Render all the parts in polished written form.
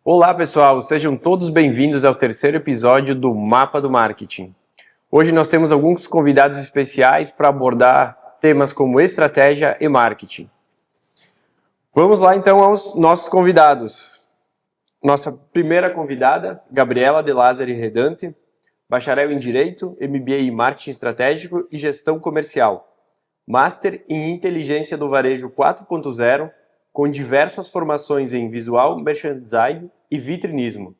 Olá pessoal, sejam todos bem-vindos ao terceiro episódio do Mapa do Marketing. Hoje nós temos alguns convidados especiais para abordar temas como estratégia e marketing. Vamos lá então aos nossos convidados. Nossa primeira convidada, Gabriela De Lázari Redante, bacharel em Direito, MBA em Marketing Estratégico e Gestão Comercial, Master em Inteligência do Varejo 4.0, com diversas formações em Visual Merchandising e Vitrinismo.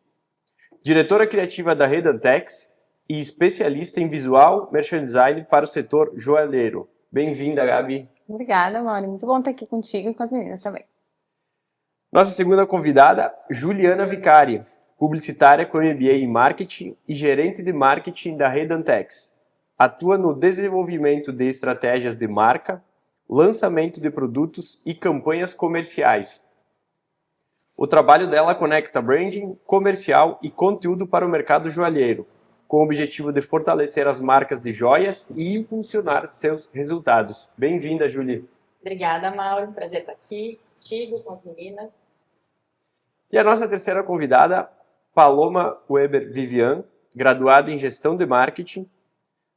Diretora criativa da Redantex e especialista em Visual Merchandising para o setor joalheiro. Bem-vinda, Gabi. Obrigada, Mauro. Muito bom estar aqui contigo e com as meninas também. Nossa segunda convidada, Juliana Vicari, publicitária com MBA em Marketing e gerente de marketing da Redantex. Atua no desenvolvimento de estratégias de marca, lançamento de produtos e campanhas comerciais. O trabalho dela conecta branding, comercial e conteúdo para o mercado joalheiro, com o objetivo de fortalecer as marcas de joias e impulsionar seus resultados. Bem-vinda, Julie. Obrigada, Mauro. Prazer estar aqui contigo, com as meninas. E a nossa terceira convidada, Paloma Weber Vivian, graduada em Gestão de Marketing,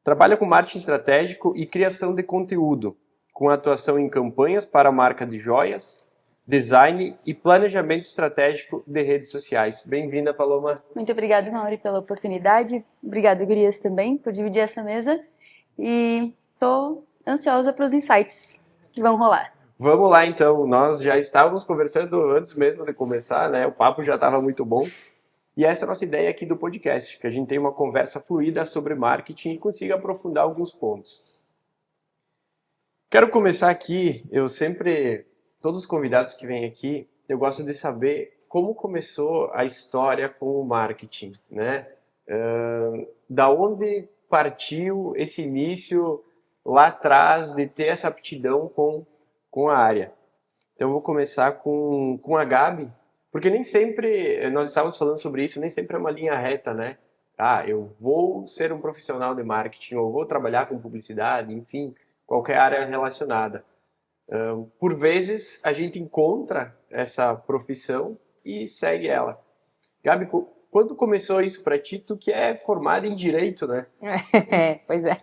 trabalha com marketing estratégico e criação de conteúdo, com atuação em campanhas para a marca de joias, design e planejamento estratégico de redes sociais. Bem-vinda, Paloma. Muito obrigada, Mauri, pela oportunidade. Obrigada, gurias, também, por dividir essa mesa. E estou ansiosa para os insights que vão rolar. Vamos lá, então. Nós já estávamos conversando antes mesmo de começar, né? O papo já estava muito bom. E essa é a nossa ideia aqui do podcast, que a gente tenha uma conversa fluida sobre marketing e consiga aprofundar alguns pontos. Quero começar aqui, todos os convidados que vêm aqui, eu gosto de saber como começou a história com o marketing, né? Da onde partiu esse início lá atrás de ter essa aptidão com a área. Então eu vou começar com a Gabi, porque nem sempre, nós estávamos falando sobre isso, nem sempre é uma linha reta, né? Eu vou ser um profissional de marketing, ou vou trabalhar com publicidade, enfim, qualquer área relacionada. Por vezes, a gente encontra essa profissão e segue ela. Gabi, quando começou isso para ti? Tu que é formada em Direito, né? Pois é.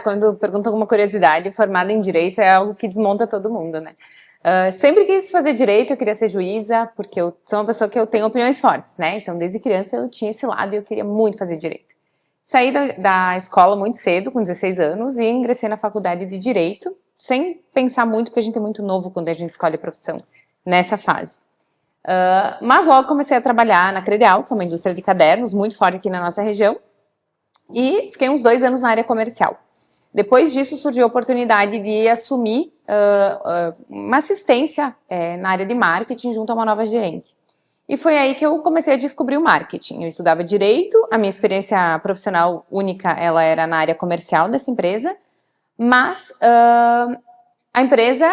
Quando perguntam alguma curiosidade, formada em Direito é algo que desmonta todo mundo, né? Sempre quis fazer Direito, eu queria ser juíza, porque eu sou uma pessoa que eu tenho opiniões fortes, né? Então, desde criança eu tinha esse lado e eu queria muito fazer Direito. Saí da escola muito cedo, com 16 anos, e ingressei na faculdade de Direito, sem pensar muito, porque a gente é muito novo quando a gente escolhe a profissão, nessa fase. Mas logo comecei a trabalhar na Credeal, que é uma indústria de cadernos, muito forte aqui na nossa região, e fiquei uns 2 anos na área comercial. Depois disso surgiu a oportunidade de assumir uma assistência na área de marketing junto a uma nova gerente. E foi aí que eu comecei a descobrir o marketing. Eu estudava Direito, a minha experiência profissional única ela era na área comercial dessa empresa, mas a empresa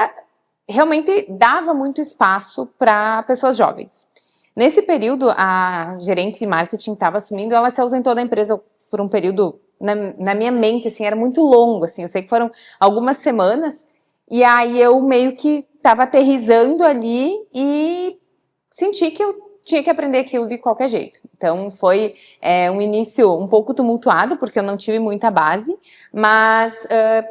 realmente dava muito espaço para pessoas jovens. Nesse período, a gerente de marketing estava assumindo, ela se ausentou da empresa por um período, na minha mente, assim, era muito longo, assim, eu sei que foram algumas semanas, e aí eu meio que estava aterrissando ali e senti que eu tinha que aprender aquilo de qualquer jeito. Então foi um início um pouco tumultuado, porque eu não tive muita base, mas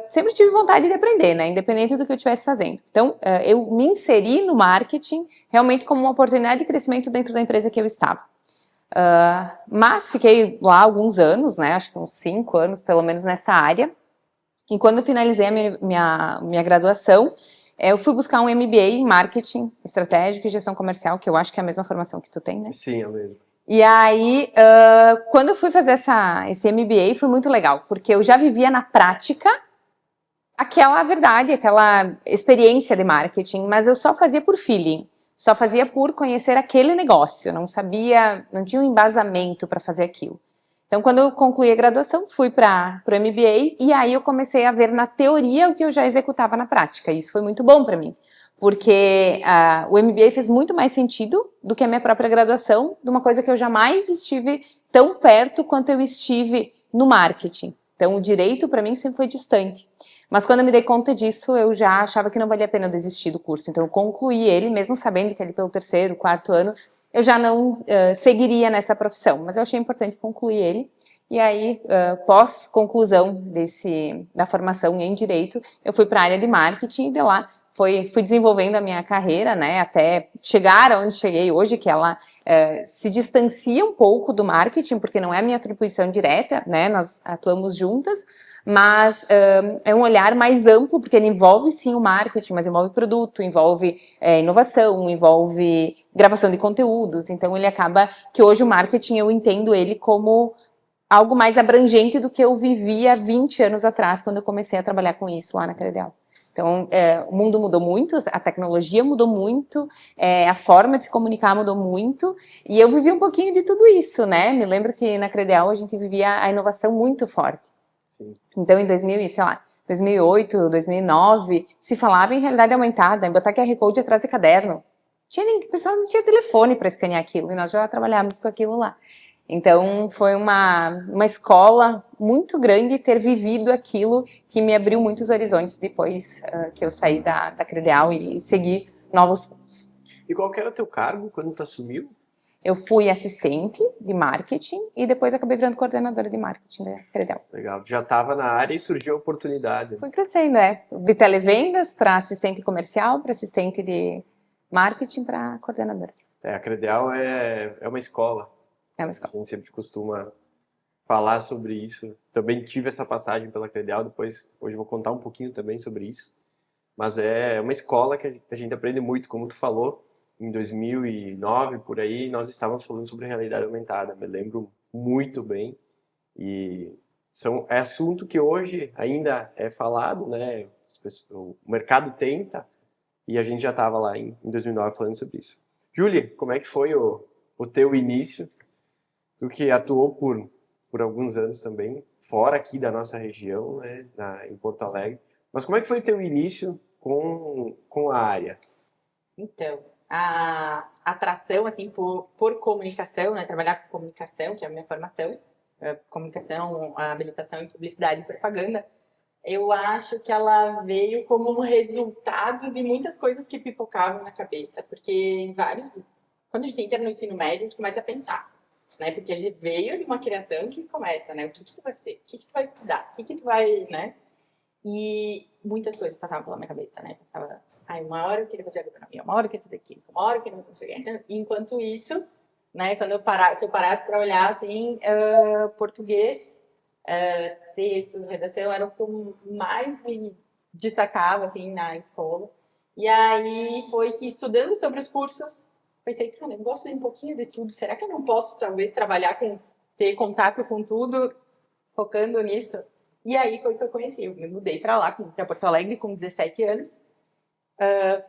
sempre tive vontade de aprender, né? Independente do que eu estivesse fazendo. Então eu me inseri no marketing realmente como uma oportunidade de crescimento dentro da empresa que eu estava. Mas fiquei lá alguns anos, né? Acho que uns 5 anos pelo menos nessa área. E quando eu finalizei a minha graduação, eu fui buscar um MBA em Marketing Estratégico e Gestão Comercial, que eu acho que é a mesma formação que tu tem, né? Sim, é o mesmo. E aí, quando eu fui fazer esse MBA, foi muito legal, porque eu já vivia na prática aquela verdade, aquela experiência de marketing, mas eu só fazia por feeling, só fazia por conhecer aquele negócio, eu não sabia, não tinha um embasamento para fazer aquilo. Então, quando eu concluí a graduação, fui para o MBA e aí eu comecei a ver na teoria o que eu já executava na prática. E isso foi muito bom para mim, porque o MBA fez muito mais sentido do que a minha própria graduação, de uma coisa que eu jamais estive tão perto quanto eu estive no marketing. Então, o direito para mim sempre foi distante. Mas quando eu me dei conta disso, eu já achava que não valia a pena eu desistir do curso. Então, eu concluí ele, mesmo sabendo que ali pelo 3º, 4º ano, eu já não seguiria nessa profissão, mas eu achei importante concluir ele. E aí, pós conclusão da formação em Direito, eu fui para a área de Marketing e de lá fui desenvolvendo a minha carreira, né, até chegar onde cheguei hoje, que ela se distancia um pouco do marketing, porque não é a minha atribuição direta, né, nós atuamos juntas, mas é um olhar mais amplo, porque ele envolve sim o marketing, mas envolve produto, envolve inovação, envolve gravação de conteúdos, então ele acaba que hoje o marketing eu entendo ele como algo mais abrangente do que eu vivia 20 anos atrás, quando eu comecei a trabalhar com isso lá na Credeal. Então, o mundo mudou muito, a tecnologia mudou muito, a forma de se comunicar mudou muito, e eu vivi um pouquinho de tudo isso, né? Me lembro que na Credeal a gente vivia a inovação muito forte. Sim. Então, em 2008, 2009, se falava em realidade aumentada, em botar QR Code atrás de caderno. O pessoal não tinha telefone para escanear aquilo, e nós já trabalhávamos com aquilo lá. Então, foi uma escola muito grande ter vivido aquilo que me abriu muitos horizontes depois que eu saí da Credeal e segui novos pontos. E qual que era o teu cargo quando tu assumiu? Eu fui assistente de marketing e depois acabei virando coordenadora de marketing da Credeal. Legal. Já estava na área e surgiu a oportunidade. Fui crescendo, de televendas para assistente comercial, para assistente de marketing, para coordenadora. A Credeal é uma escola. É uma escola. A gente sempre costuma falar sobre isso. Também tive essa passagem pela Credeal, hoje eu vou contar um pouquinho também sobre isso. Mas é uma escola que a gente aprende muito, como tu falou, em 2009, por aí, nós estávamos falando sobre realidade aumentada, me lembro muito bem. E é assunto que hoje ainda é falado, né? O mercado tenta, e a gente já estava lá em 2009 falando sobre isso. Julie, como é que foi o teu início? Tu que atuou por alguns anos também, fora aqui da nossa região, né, em Porto Alegre. Mas como é que foi o teu início com a área? Então, a atração, assim, por comunicação, né, trabalhar com comunicação, que é a minha formação, comunicação, habilitação em publicidade e propaganda, eu acho que ela veio como um resultado de muitas coisas que pipocavam na cabeça, porque quando a gente entra no ensino médio, a gente começa a pensar. Né? Porque a gente veio de uma criação que começa, né? O que tu vai ser? O que tu vai estudar? O que tu vai, né? E muitas coisas passavam pela minha cabeça, né? Pensava, uma hora eu queria fazer agronomia, uma hora eu queria fazer química, uma hora eu queria fazer não sei o quê. Enquanto isso, né? Se eu parasse para olhar, assim, português, textos, redação, era o que eu mais me destacava, assim, na escola. E aí foi que, estudando sobre os cursos, pensei, cara, eu gosto de um pouquinho de tudo. Será que eu não posso, talvez, ter contato com tudo, focando nisso? E aí foi que eu conheci. Eu me mudei para Porto Alegre, com 17 anos.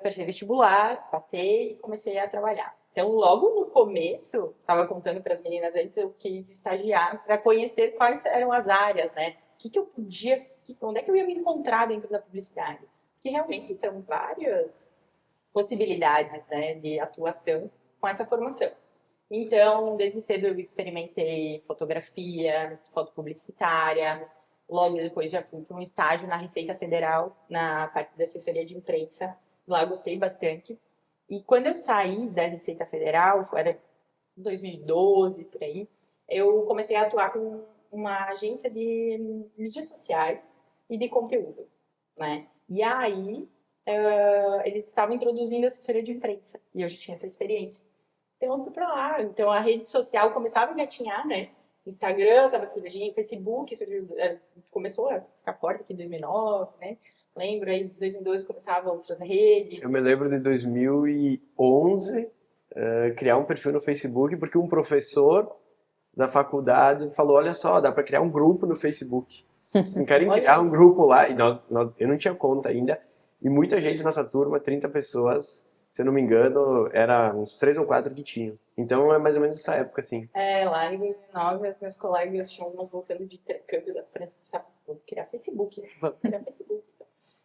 Fechei vestibular, passei e comecei a trabalhar. Então, logo no começo, estava contando para as meninas antes, eu quis estagiar para conhecer quais eram as áreas, né? O que eu podia, onde é que eu ia me encontrar dentro da publicidade? Porque realmente são várias possibilidades, né, de atuação com essa formação. Então, desde cedo eu experimentei fotografia, foto publicitária, logo depois já fui para um estágio na Receita Federal, na parte da assessoria de imprensa, lá eu gostei bastante. E quando eu saí da Receita Federal, era 2012, por aí, eu comecei a atuar com uma agência de mídias sociais e de conteúdo, né? E aí, eles estavam introduzindo a assessoria de imprensa, e eu já tinha essa experiência. Então, eu fui pra lá. Então, a rede social começava a engatinhar, né? Instagram estava surgindo, Facebook começou a ficar forte aqui em 2009, né? Lembro, aí em 2012 começavam outras redes. Eu me lembro de 2011 criar um perfil no Facebook, porque um professor da faculdade falou, olha só, dá para criar um grupo no Facebook. Vocês querem criar um grupo lá? E eu não tinha conta ainda. E muita gente na nossa turma, 30 pessoas, se eu não me engano, era uns 3 ou 4 que tinham. Então é mais ou menos essa época, assim. Lá em 2009, as minhas colegas tinham umas voltando de intercâmbio da França, pensavam, vamos criar Facebook, vamos criar Facebook.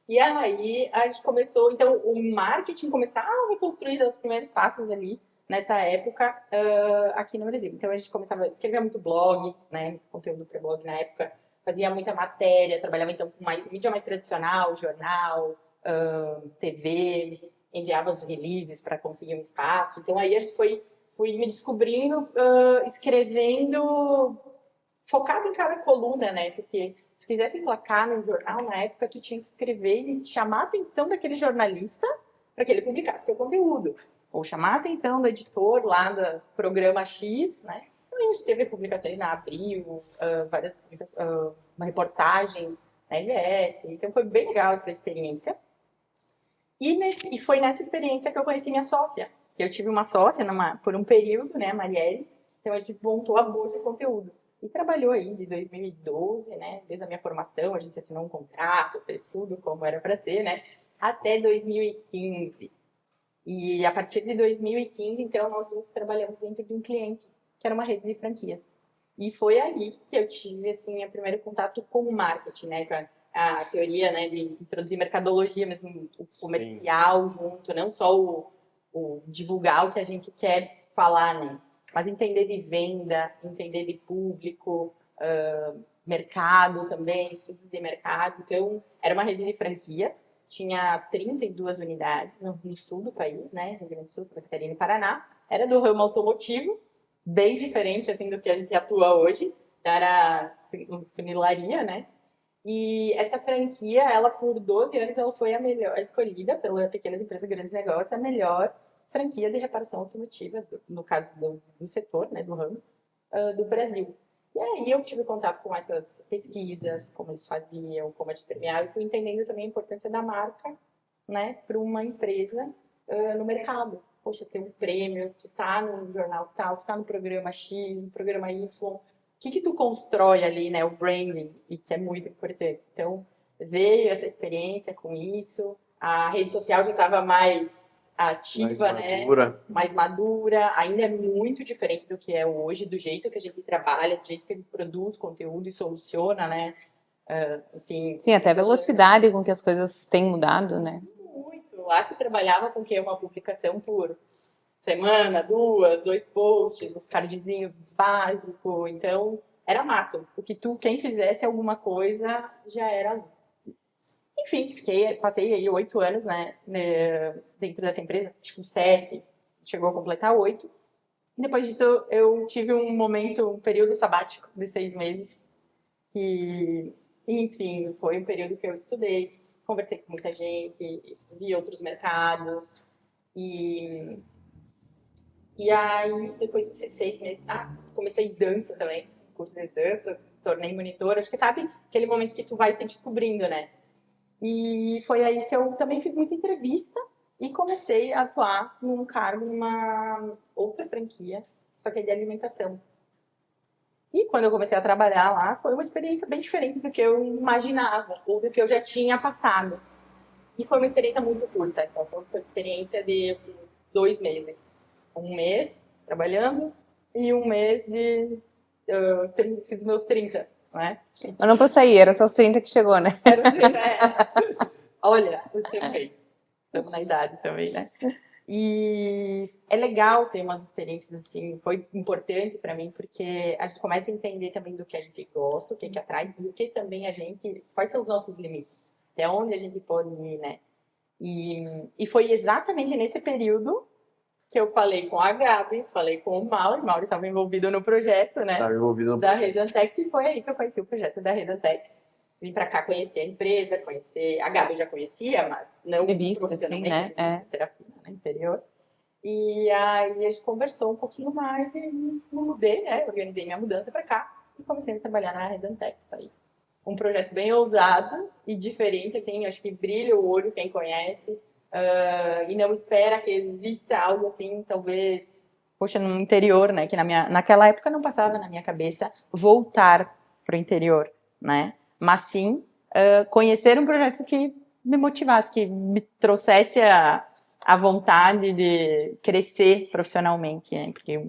E aí a gente começou, então o marketing começava a construir os primeiros passos ali, nessa época, aqui no Brasil. Então a gente começava a escrever muito blog, né, muito conteúdo para blog na época, fazia muita matéria, trabalhava então com uma mídia mais tradicional, jornal, TV, enviava os releases para conseguir um espaço. Então aí a gente foi fui me descobrindo escrevendo focado em cada coluna, né? Porque se quisesse emplacar num jornal, na época, tu tinha que escrever e chamar a atenção daquele jornalista para que ele publicasse teu conteúdo. Ou chamar a atenção do editor lá do programa X, né? Então, a gente teve publicações na Abril, várias reportagens na RBS. Então, foi bem legal essa experiência. E foi nessa experiência que eu conheci minha sócia. Eu tive uma sócia por um período, né, a Marielle. Então, a gente montou a Bolsa de Conteúdo. E trabalhou aí de 2012, né? Desde a minha formação, a gente assinou um contrato, fez tudo como era para ser, né? Até 2015. E a partir de 2015, então, nós duas trabalhamos dentro de um cliente, que era uma rede de franquias. E foi ali que eu tive, assim, o primeiro contato com o marketing, né? A teoria, né, de introduzir mercadologia mesmo, o comercial junto, não só o divulgar o que a gente quer falar, né? Mas entender de venda, entender de público, mercado também, estudos de mercado. Então, era uma rede de franquias, tinha 32 unidades no sul do país, né? Rio Grande do Sul, Santa Catarina e Paraná. Era do ramo automotivo, bem diferente assim, do que a gente atua hoje. Era funilaria, né? E essa franquia, ela por 12 anos, ela foi a melhor, escolhida pela Pequenas Empresas Grandes Negócios, a melhor franquia de reparação automotiva, no caso do setor, né, do ramo, do Brasil. E aí eu tive contato com essas pesquisas, como eles faziam, como a gente premiava, e fui entendendo também a importância da marca, né, para uma empresa no mercado. Poxa, tem um prêmio, tu tá no jornal tal, tu tá no programa X, no programa Y, o que tu constrói ali, né, o branding, e que é muito importante. Então, veio essa experiência com isso, a rede social já estava mais ativa, né? Mais madura, ainda é muito diferente do que é hoje, do jeito que a gente trabalha, do jeito que a gente produz conteúdo e soluciona, né? Enfim. Sim, até a velocidade com que as coisas têm mudado, né? Muito. Lá se trabalhava com que uma publicação por semana, 2 posts, uns cardzinho básico, então era mato. Quem fizesse alguma coisa já era. Enfim, passei aí 8 anos, né, dentro dessa empresa, tipo 7, chegou a completar 8. E depois disso eu tive um período sabático de 6 meses, que, enfim, foi um período que eu estudei, conversei com muita gente, vi outros mercados, e aí, depois desses 6 meses, comecei dança também, curso de dança, tornei monitora, acho que sabe aquele momento que tu vai te descobrindo, né? E foi aí que eu também fiz muita entrevista e comecei a atuar num cargo numa outra franquia, só que é de alimentação. E quando eu comecei a trabalhar lá, foi uma experiência bem diferente do que eu imaginava, ou do que eu já tinha passado. E foi uma experiência muito curta, então foi uma experiência de 2 meses. 1 mês trabalhando e 1 mês fiz meus 30. Né? Eu não pra sair, era só os 30 que chegou, né? Era os 30, Olha, eu também. Estamos na idade também, né? E é legal ter umas experiências assim, foi importante para mim, porque a gente começa a entender também do que a gente gosta, o que atrai, e o que também quais são os nossos limites, até onde a gente pode ir, né? E foi exatamente nesse período que eu falei com a Gabi, falei com o Mauro estava envolvido no projeto, né? Estava envolvido no da Redantex, e foi aí que eu conheci o projeto da Redantex. Vim pra cá conhecer a empresa, a Gabi eu já conhecia, mas não profissionalmente, assim, né? Serafina, né? Interior. E aí a gente conversou um pouquinho mais e me mudei, né? Organizei minha mudança pra cá e comecei a trabalhar na Redantex aí. Um projeto bem ousado e diferente, assim, acho que brilha o olho quem conhece. E não espera que exista algo assim, talvez, poxa, no interior, né, que naquela época não passava na minha cabeça voltar pro interior, né, mas sim conhecer um projeto que me motivasse, que me trouxesse a vontade de crescer profissionalmente, né, porque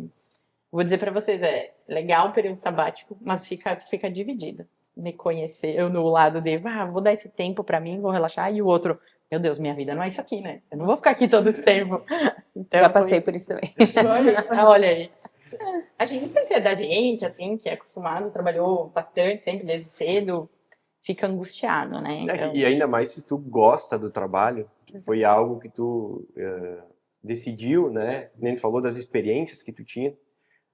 vou dizer para vocês, é legal um período sabático, mas fica dividido, me conhecer, eu no lado de, vou dar esse tempo para mim, vou relaxar, e o outro, meu Deus, minha vida não é isso aqui, né? Eu não vou ficar aqui todo esse tempo. Então, já passei por isso também. Olha aí. A gente, não sei se é da gente, assim, que é acostumado, trabalhou bastante, sempre desde cedo, fica angustiado, né? Então... E ainda mais se tu gosta do trabalho, que foi algo que tu decidiu, né, nem falou das experiências que tu tinha,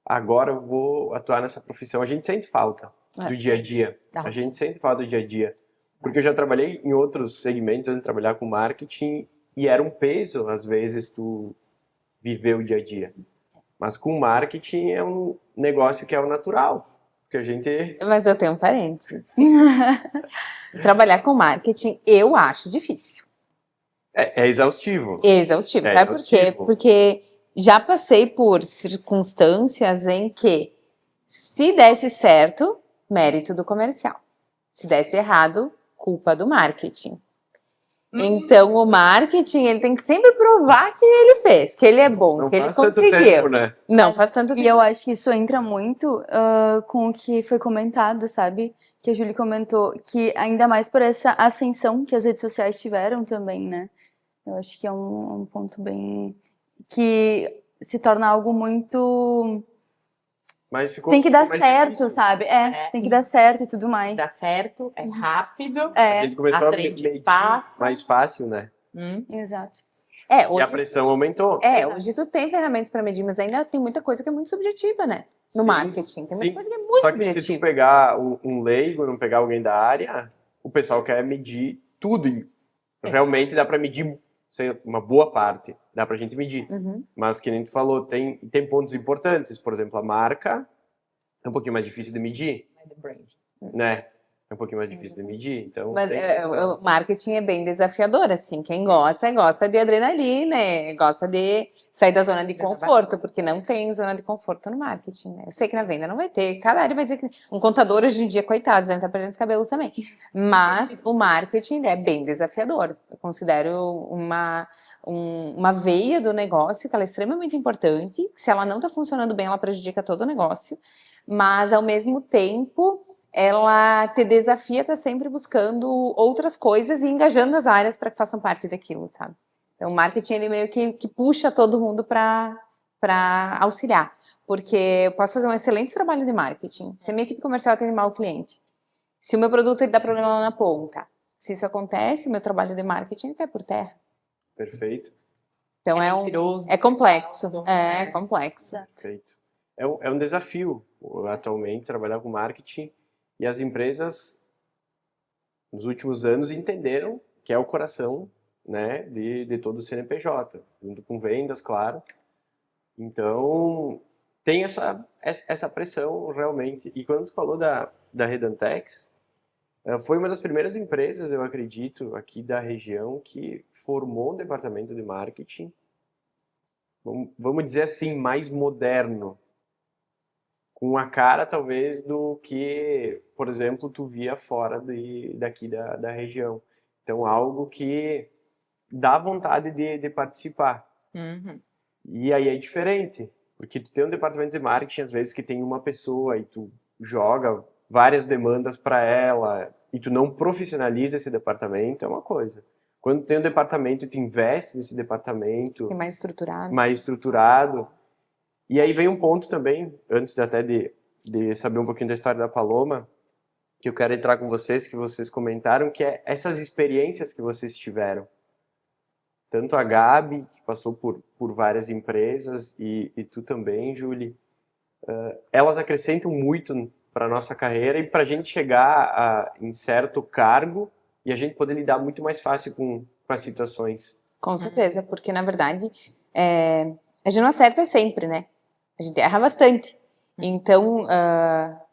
agora eu vou atuar nessa profissão. A gente sente falta do dia a dia. A gente sente falta do dia a dia. Porque eu já trabalhei em outros segmentos, antes de trabalhar com marketing, e era um peso, às vezes, tu viver o dia a dia. Mas com marketing é um negócio que é o natural. Que a gente... Mas eu tenho um parênteses. Trabalhar com marketing eu acho difícil. É exaustivo. Exaustivo. Sabe por quê? Porque já passei por circunstâncias em que, se desse certo, mérito do comercial. Se desse errado, culpa do marketing. Então, o marketing, ele tem que sempre provar que ele fez, que ele é bom, Não que ele faz tanto conseguiu. tempo, né? Não faz tanto tempo. E eu acho que isso entra muito com o que foi comentado, sabe? Que a Julie comentou, que ainda mais por essa ascensão que as redes sociais tiveram também, né? Eu acho que é um ponto bem... que se torna algo muito... Mas ficou tem que dar mais certo, difícil. sabe? Tem que dar certo e tudo mais. Dá certo, é rápido. A gente começou a trend medir passa. mais fácil, né? Exato. E a Hoje, pressão aumentou. hoje tu tem ferramentas para medir, mas ainda tem muita coisa que é muito subjetiva, né? No Sim, marketing. Tem muita sim. coisa que é muito Só que se tu subjetiva. pegar um leigo, não pegar alguém da área, o pessoal quer medir tudo. E realmente dá para medir, sei, uma boa parte. Dá pra gente medir. Mas, que nem tu falou, tem pontos importantes. Por exemplo, a marca é um pouquinho mais difícil de medir, né? É um pouquinho mais difícil de medir. Então, Mas tem o marketing é bem desafiador, assim. Quem gosta de adrenalina, gosta de sair da zona de conforto, porque não tem zona de conforto no marketing, né? Eu sei que na venda não vai ter. Cada área vai dizer que um contador hoje em dia, coitado, deve estar perdendo os cabelos também. Mas o marketing é bem desafiador. Eu considero uma veia do negócio que ela é extremamente importante. Se ela não está funcionando bem, ela prejudica todo o negócio. Mas, ao mesmo tempo, ela te desafia a estar sempre buscando outras coisas e engajando as áreas para que façam parte daquilo, sabe? Então, o marketing, ele meio que puxa todo mundo para auxiliar. Porque eu posso fazer um excelente trabalho de marketing. Se a minha equipe comercial atende mal o cliente, se o meu produto ele dá problema lá na ponta, se isso acontece, o meu trabalho de marketing cai por terra. Perfeito. Então, é complexo. É complexo. Perfeito. É um desafio, atualmente, trabalhar com marketing. E as empresas, nos últimos anos, entenderam que é o coração, né, de todo o CNPJ, junto com vendas, claro. Então, tem essa pressão, realmente. E quando tu falou da Redantex, foi uma das primeiras empresas, eu acredito, aqui da região, que formou um departamento de marketing, vamos dizer assim, mais moderno, com a cara, talvez, do que, por exemplo, tu via fora daqui da região. Então, algo que dá vontade de participar. E aí é diferente, porque tu tem um departamento de marketing, às vezes, que tem uma pessoa e tu joga várias demandas para ela e tu não profissionaliza esse departamento, é uma coisa. Quando tu tem um departamento e tu investe nesse departamento... Sim, mais estruturado. E aí vem um ponto também, antes até de saber um pouquinho da história da Paloma, que eu quero entrar com vocês, que vocês comentaram, que é essas experiências que vocês tiveram. Tanto a Gabi, que passou por várias empresas, e tu também, Julie, elas acrescentam muito para a nossa carreira e para a gente chegar em certo cargo e a gente poder lidar muito mais fácil com as situações. Com certeza, porque na verdade a gente não acerta sempre, né? A gente erra bastante. Então,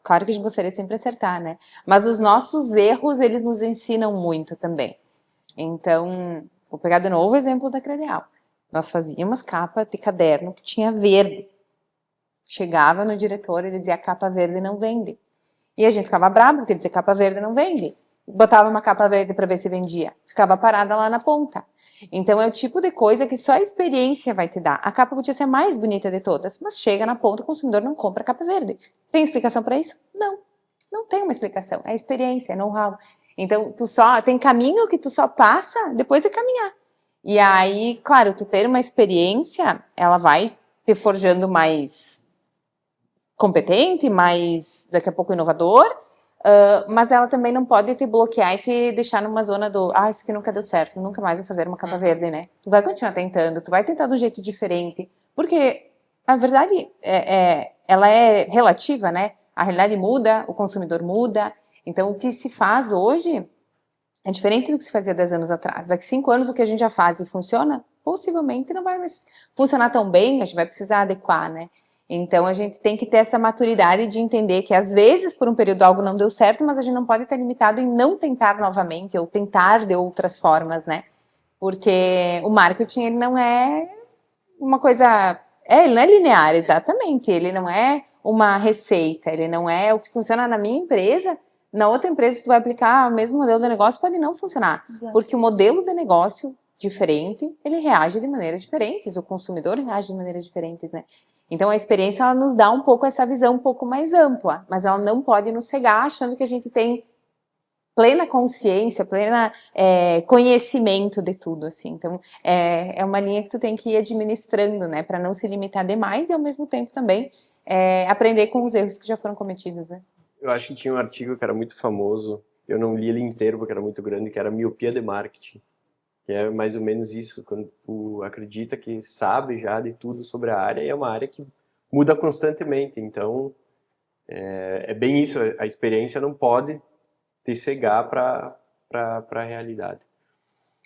claro que a gente gostaria de sempre acertar, né? Mas os nossos erros, eles nos ensinam muito também. Então, vou pegar de novo o exemplo da Credeal. Nós fazíamos capa de caderno que tinha verde. Chegava no diretor, ele dizia, capa verde não vende. E a gente ficava bravo, porque ele dizia, capa verde não vende. Botava uma capa verde para ver se vendia. Ficava parada lá na ponta. Então, é o tipo de coisa que só a experiência vai te dar. A capa podia ser a mais bonita de todas, mas chega na ponta, o consumidor não compra a capa verde. Tem explicação para isso? Não. Não tem uma explicação. É experiência, é know-how. Então, tem caminho que tu só passa depois de caminhar. E aí, claro, tu ter uma experiência, ela vai te forjando mais competente, mais, daqui a pouco, inovador, mas ela também não pode te bloquear e te deixar numa zona do, isso aqui nunca deu certo, nunca mais vou fazer uma capa verde, né? Tu vai continuar tentando, tu vai tentar de um jeito diferente, porque a verdade ela é relativa, né? A realidade muda, o consumidor muda, então o que se faz hoje é diferente do que se fazia 10 anos atrás. Daqui 5 anos o que a gente já faz e funciona, possivelmente não vai mais funcionar tão bem, a gente vai precisar adequar, né? Então a gente tem que ter essa maturidade de entender que às vezes por um período algo não deu certo, mas a gente não pode estar limitado em não tentar novamente ou tentar de outras formas, né? Porque o marketing ele não é uma coisa, ele não é linear, exatamente, ele não é uma receita, ele não é o que funciona na minha empresa. Na outra empresa, se tu vai aplicar o mesmo modelo de negócio, pode não funcionar. Exato. Porque o modelo de negócio diferente, ele reage de maneiras diferentes, o consumidor reage de maneiras diferentes, né? Então a experiência, ela nos dá um pouco essa visão um pouco mais ampla, mas ela não pode nos cegar achando que a gente tem plena consciência, plena conhecimento de tudo, assim. Então é uma linha que tu tem que ir administrando, né? Para não se limitar demais e ao mesmo tempo também aprender com os erros que já foram cometidos, né? Eu acho que tinha um artigo que era muito famoso, eu não li ele inteiro porque era muito grande, que era Miopia de Marketing, que é mais ou menos isso, quando tu acredita que sabe já de tudo sobre a área, e é uma área que muda constantemente, então é bem isso, a experiência não pode te cegar para a realidade.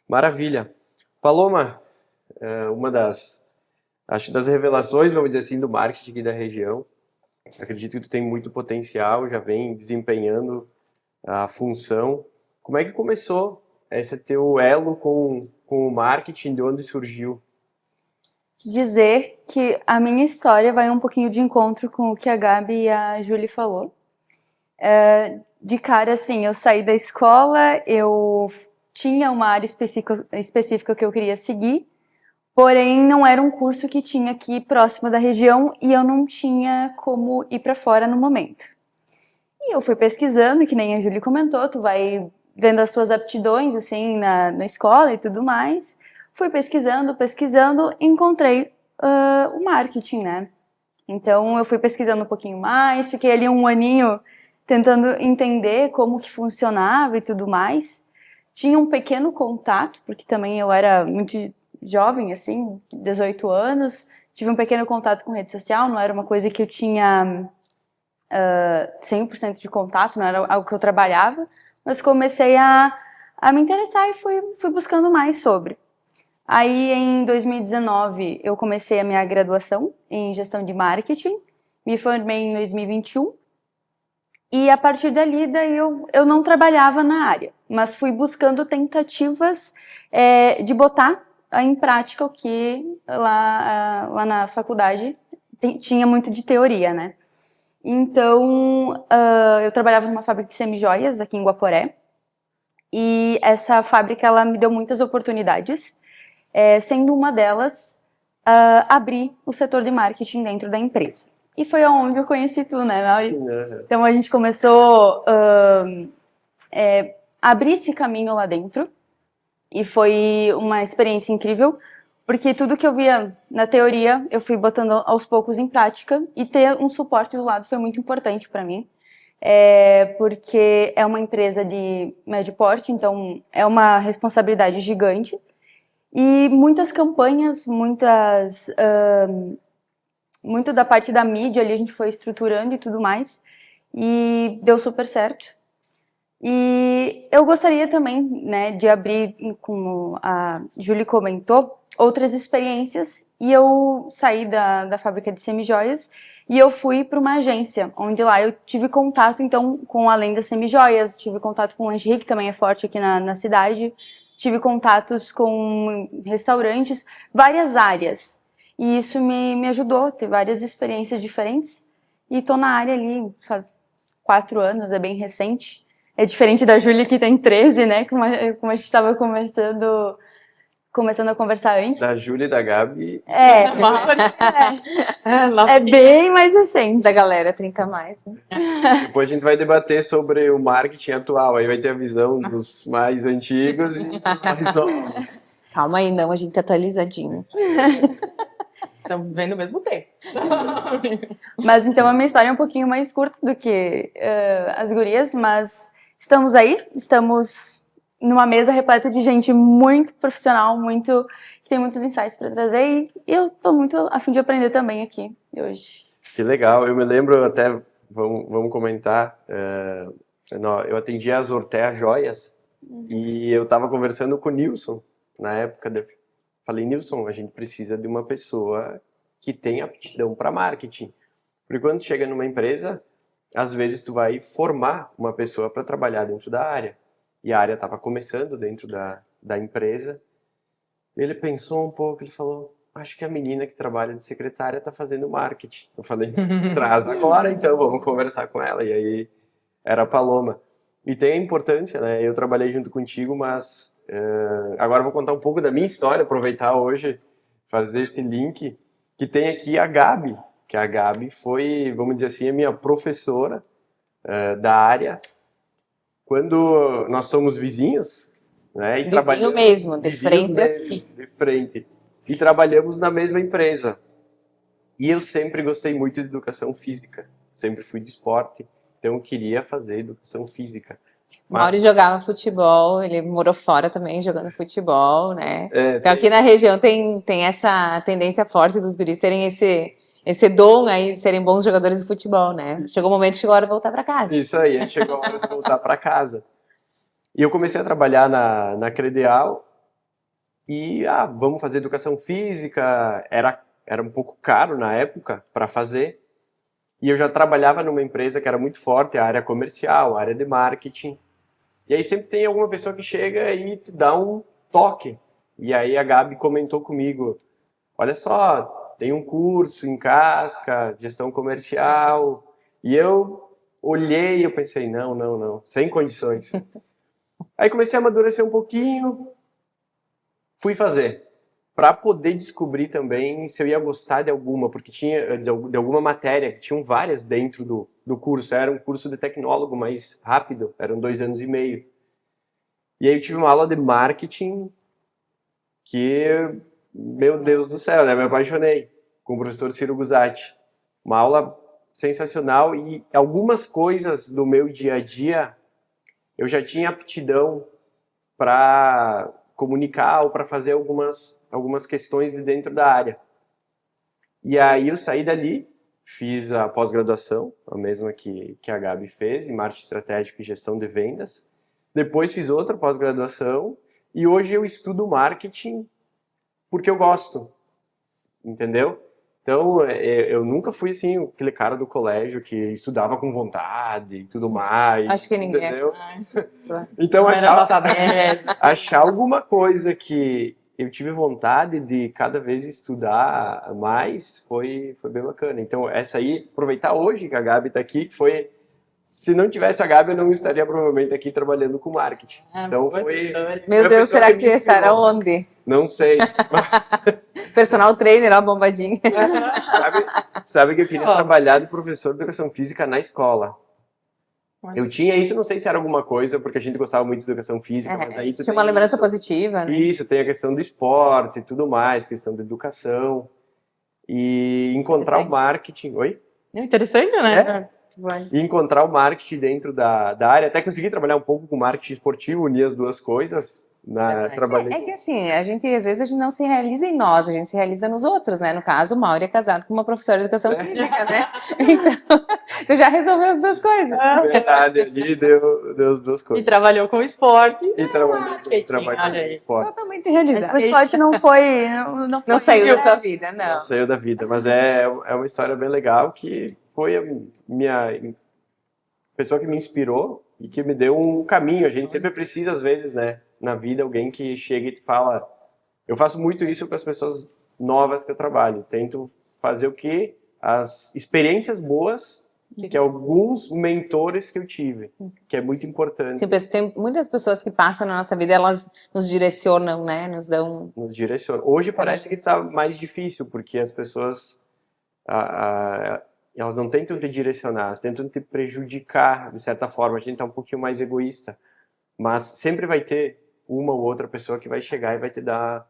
Maravilha. Paloma, uma das revelações, vamos dizer assim, do marketing aqui da região. Acredito que tu tem muito potencial, já vem desempenhando a função. Como é que começou esse teu elo com o marketing? De onde surgiu? Te dizer que a minha história vai um pouquinho de encontro com o que a Gabi e a Julie falou. De cara, assim, eu saí da escola, eu tinha uma área específica que eu queria seguir, porém não era um curso que tinha aqui próximo da região e eu não tinha como ir para fora no momento. E eu fui pesquisando, que nem a Julie comentou, tu vai vendo as tuas aptidões, assim, na escola e tudo mais. Fui pesquisando, encontrei o marketing, né? Então eu fui pesquisando um pouquinho mais, fiquei ali um aninho tentando entender como que funcionava e tudo mais. Tinha um pequeno contato, porque também eu era muito jovem, assim, 18 anos, tive um pequeno contato com rede social, não era uma coisa que eu tinha 100% de contato, não era algo que eu trabalhava, mas comecei a me interessar e fui buscando mais sobre. Aí, em 2019, eu comecei a minha graduação em gestão de marketing, me formei em 2021, e a partir dali, eu não trabalhava na área, mas fui buscando tentativas de botar em prática o que lá na faculdade tinha muito de teoria, né? Então, eu trabalhava numa fábrica de semijoias aqui em Guaporé, e essa fábrica ela me deu muitas oportunidades, sendo uma delas abrir o setor de marketing dentro da empresa. E foi onde eu conheci tu, né, Mauri? Uhum. Então a gente começou a abrir esse caminho lá dentro, e foi uma experiência incrível, porque tudo que eu via na teoria, eu fui botando aos poucos em prática, e ter um suporte do lado foi muito importante para mim, porque é uma empresa de médio porte, então é uma responsabilidade gigante, e muitas campanhas, muito da parte da mídia ali a gente foi estruturando e tudo mais, e deu super certo. E eu gostaria também, né, de abrir, como a Julie comentou, outras experiências, e eu saí da fábrica de semijoias e eu fui para uma agência, onde lá eu tive contato, então, com além das semijoias, tive contato com o lingerie, que também é forte aqui na cidade, tive contatos com restaurantes, várias áreas, e isso me ajudou a ter várias experiências diferentes, e tô na área ali faz 4 anos, é bem recente. É diferente da Júlia, que tem 13, né? Como a gente estava começando a conversar antes. Da Júlia e da Gabi. É bem mais recente. Da galera 30 a mais, né? Depois a gente vai debater sobre o marketing atual. Aí vai ter a visão dos mais antigos e dos mais novos. Calma aí, não, a gente tá atualizadinho. Estamos vivendo ao mesmo tempo. Mas então a minha história é um pouquinho mais curta do que as gurias, mas estamos aí, estamos numa mesa repleta de gente muito profissional, que tem muitos insights para trazer e eu tô muito a fim de aprender também aqui hoje. Que legal, eu me lembro até, vamos comentar, eu atendi as Ortea Joias e eu estava conversando com o Nilson na época, falei, Nilson, a gente precisa de uma pessoa que tenha aptidão para marketing, porque quando chega numa empresa, às vezes tu vai formar uma pessoa para trabalhar dentro da área, e a área estava começando dentro da empresa. Ele pensou um pouco, ele falou, acho que a menina que trabalha de secretária está fazendo marketing. Eu falei, traz agora então, vamos conversar com ela. E aí era a Paloma. E tem a importância, né? Eu trabalhei junto contigo, mas agora eu vou contar um pouco da minha história, aproveitar hoje, fazer esse link, que tem aqui a Gabi, que a Gabi foi, vamos dizer assim, a minha professora da área, quando nós somos vizinhos, né? E Vizinho mesmo, de frente assim. De frente. E trabalhamos na mesma empresa. E eu sempre gostei muito de educação física. Sempre fui de esporte, então eu queria fazer educação física. O Mauro jogava futebol, ele morou fora também jogando futebol, né? Então tem... aqui na região tem essa tendência forte dos guris terem esse dom aí de serem bons jogadores de futebol, né? Chegou o momento, chegou a hora de voltar para casa. Isso aí, chegou a hora de voltar para casa. E eu comecei a trabalhar na Credial e, vamos fazer educação física, era um pouco caro na época para fazer. E eu já trabalhava numa empresa que era muito forte, a área comercial, a área de marketing. E aí sempre tem alguma pessoa que chega e te dá um toque. E aí a Gabi comentou comigo, olha só, tem um curso em Casca, gestão comercial. E eu olhei e eu pensei, não, sem condições. Aí comecei a amadurecer um pouquinho, fui fazer, para poder descobrir também se eu ia gostar de alguma, porque tinha de alguma matéria, tinham várias dentro do curso, era um curso de tecnólogo mais rápido, eram 2 anos e meio. E aí eu tive uma aula de marketing que, meu Deus do céu, né, me apaixonei com o professor Ciro Guzatti. Uma aula sensacional e algumas coisas do meu dia a dia eu já tinha aptidão para comunicar ou para fazer algumas questões de dentro da área. E aí eu saí dali, fiz a pós-graduação, a mesma que a Gabi fez, em marketing estratégico e gestão de vendas. Depois fiz outra pós-graduação e hoje eu estudo marketing porque eu gosto, entendeu? Então, eu nunca fui, assim, aquele cara do colégio que estudava com vontade e tudo mais. Acho que ninguém. Entendeu? Então, achar alguma coisa que eu tive vontade de cada vez estudar mais foi bem bacana. Então, essa aí, aproveitar hoje que a Gabi está aqui, foi... Se não tivesse a Gabi, eu não estaria provavelmente aqui trabalhando com marketing. Então foi... Meu Deus, será que tu ia estar aonde? Não sei. Mas... Personal trainer, ó, bombadinha. Sabe que eu queria trabalhar de professor de educação física na escola. Eu tinha isso, não sei se era alguma coisa, porque a gente gostava muito de educação física, mas aí tu tinha uma lembrança positiva, né? Isso, tem a questão do esporte e tudo mais, questão da educação. E encontrar o marketing... Oi? Interessante, né? E encontrar o marketing dentro da área, até consegui trabalhar um pouco com marketing esportivo, unir as duas coisas. É que assim, às vezes a gente não se realiza em nós, a gente se realiza nos outros, né? No caso, o Mauro é casado com uma professora de educação física, né? Então, tu já resolveu as duas coisas. Verdade, ali deu as duas coisas. E trabalhou com esporte. E trabalhou com esporte. Totalmente realizado. O esporte não foi... Não saiu da tua vida, não. Não saiu da vida, mas é uma história bem legal que foi a minha pessoa que me inspirou e que me deu um caminho. A gente sempre precisa, às vezes, né, na vida, alguém que chega e te fala... Eu faço muito isso com as pessoas novas que eu trabalho. Tento fazer o que? As experiências boas que alguns mentores que eu tive, que é muito importante. Sim, tem muitas pessoas que passam na nossa vida, elas nos direcionam, né? Nos direcionam. Hoje parece que está mais difícil, porque as pessoas... elas não tentam te direcionar, elas tentam te prejudicar, de certa forma. A gente está um pouquinho mais egoísta. Mas sempre vai ter uma ou outra pessoa que vai chegar e vai te dar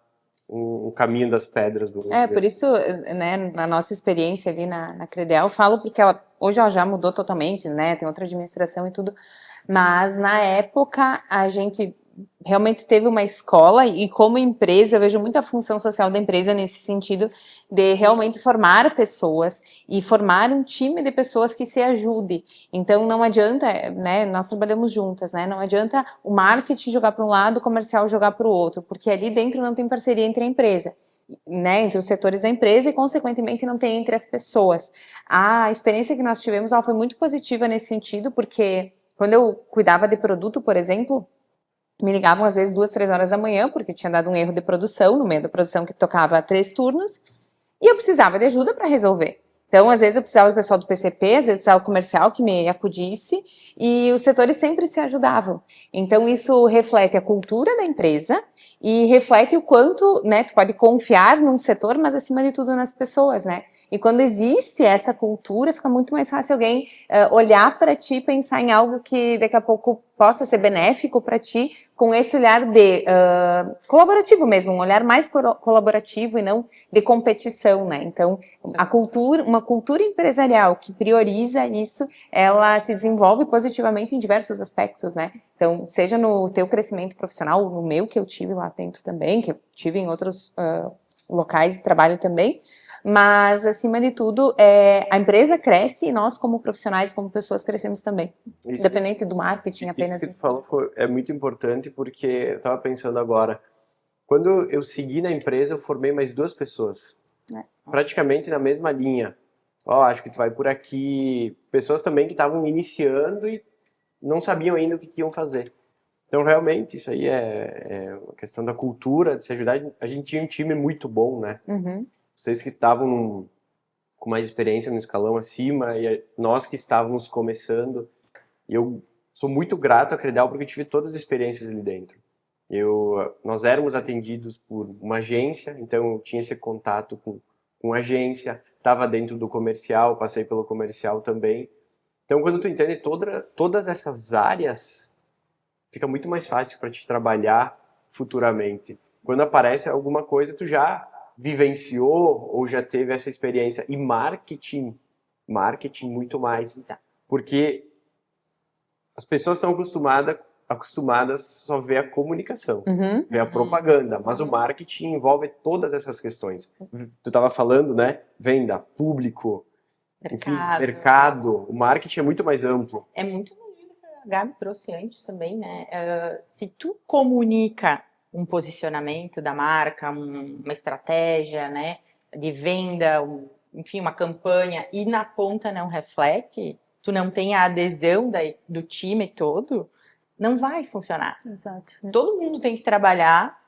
um caminho das pedras. Por isso, né, na nossa experiência ali na Credel, eu falo porque hoje ela já mudou totalmente, né, tem outra administração e tudo, mas na época a gente realmente teve uma escola e como empresa eu vejo muita função social da empresa nesse sentido de realmente formar pessoas e formar um time de pessoas que se ajude. Então não adianta, né, nós trabalhamos juntas, né, não adianta o marketing jogar para um lado, o comercial jogar para o outro, porque ali dentro não tem parceria entre a empresa, né, entre os setores da empresa e consequentemente não tem entre as pessoas. A experiência que nós tivemos, ela foi muito positiva nesse sentido, porque quando eu cuidava de produto, por exemplo, me ligavam às vezes 2, 3 horas da manhã, porque tinha dado um erro de produção, no meio da produção que tocava 3 turnos, e eu precisava de ajuda para resolver. Então, às vezes eu precisava do pessoal do PCP, às vezes eu precisava do comercial que me acudisse, e os setores sempre se ajudavam. Então, isso reflete a cultura da empresa e reflete o quanto, né, tu pode confiar num setor, mas acima de tudo nas pessoas, né? E quando existe essa cultura, fica muito mais fácil alguém olhar para ti e pensar em algo que daqui a pouco possa ser benéfico para ti, com esse olhar de colaborativo mesmo, um olhar mais colaborativo e não de competição, né? Então, uma cultura empresarial que prioriza isso, ela se desenvolve positivamente em diversos aspectos, né? Então, seja no teu crescimento profissional, no meu que eu tive lá dentro também, que eu tive em outros locais de trabalho também, mas, acima de tudo, a empresa cresce e nós, como profissionais, como pessoas, crescemos também. Independente do marketing, apenas. Isso que tu falou é muito importante, porque eu estava pensando agora, quando eu segui na empresa, eu formei mais 2 pessoas, praticamente na mesma linha. Acho que tu vai por aqui. Pessoas também que estavam iniciando e não sabiam ainda o que iam fazer. Então, realmente, isso aí é uma questão da cultura, de se ajudar. A gente tinha um time muito bom, né? Uhum. Vocês que estavam com mais experiência no escalão acima e nós que estávamos começando. E eu sou muito grato à Credel porque eu tive todas as experiências ali dentro. Nós éramos atendidos por uma agência, então eu tinha esse contato com a agência, estava dentro do comercial, passei pelo comercial também. Então, quando tu entende todas essas áreas, fica muito mais fácil para te trabalhar futuramente. Quando aparece alguma coisa, tu já vivenciou ou já teve essa experiência. E marketing muito mais. Porque as pessoas estão acostumadas só ver a comunicação, ver a propaganda, mas o marketing envolve todas essas questões. Tu estava falando, né? Venda, público, mercado. O marketing é muito mais amplo. É muito bonito que a Gabi trouxe antes também, né? Se tu comunica um posicionamento da marca, uma estratégia, né, de venda, enfim, uma campanha, e na ponta não reflete, tu não tem a adesão do time todo, não vai funcionar. Exato. Todo mundo tem que trabalhar,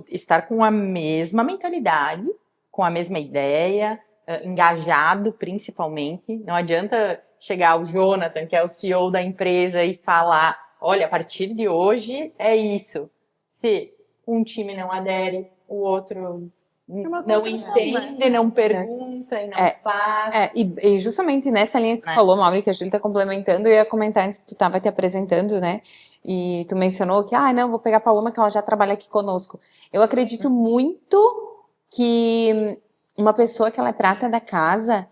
estar com a mesma mentalidade, com a mesma ideia, engajado principalmente. Não adianta chegar o Jonathan, que é o CEO da empresa, e falar, olha, a partir de hoje é isso. Se um time não adere, o outro não entende, não pergunta e não faz. E justamente nessa linha que tu falou, Mauri, que a Júlia tá complementando, eu ia comentar antes que tu tava te apresentando, né? E tu mencionou que, não, vou pegar a Paloma, que ela já trabalha aqui conosco. Eu acredito muito que uma pessoa que ela é prata da casa,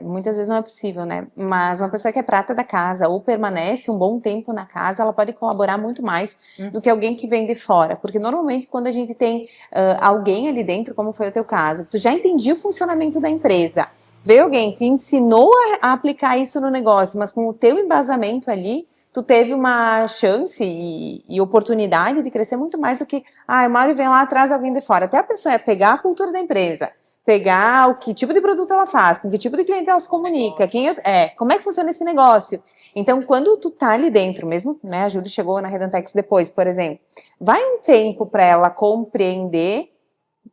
muitas vezes não é possível, né? Mas uma pessoa que é prata da casa ou permanece um bom tempo na casa, ela pode colaborar muito mais do que alguém que vem de fora. Porque normalmente quando a gente tem alguém ali dentro, como foi o teu caso, tu já entendia o funcionamento da empresa, veio alguém, te ensinou a aplicar isso no negócio, mas com o teu embasamento ali, tu teve uma chance e oportunidade de crescer muito mais do que, o Mauro vem lá atrás alguém de fora. Até a pessoa é pegar a cultura da empresa, pegar que tipo de produto ela faz, com que tipo de cliente ela se comunica, como é que funciona esse negócio. Então, quando tu tá ali dentro, mesmo, né, a Júlia chegou na Redantex depois, por exemplo, vai um tempo para ela compreender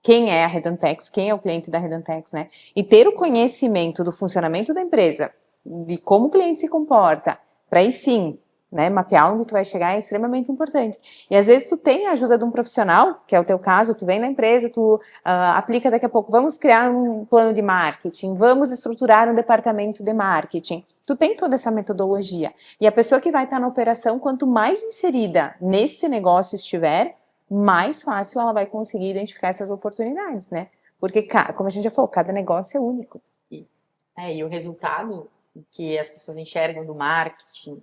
quem é a Redantex, quem é o cliente da Redantex, né, e ter o conhecimento do funcionamento da empresa, de como o cliente se comporta, para aí sim, né, mapear onde tu vai chegar é extremamente importante. E às vezes tu tem a ajuda de um profissional, que é o teu caso, tu vem na empresa, tu aplica daqui a pouco, vamos criar um plano de marketing, vamos estruturar um departamento de marketing. Tu tem toda essa metodologia. E a pessoa que vai estar na operação, quanto mais inserida nesse negócio estiver, mais fácil ela vai conseguir identificar essas oportunidades, né? Porque, como a gente já falou, cada negócio é único. E o resultado que as pessoas enxergam do marketing,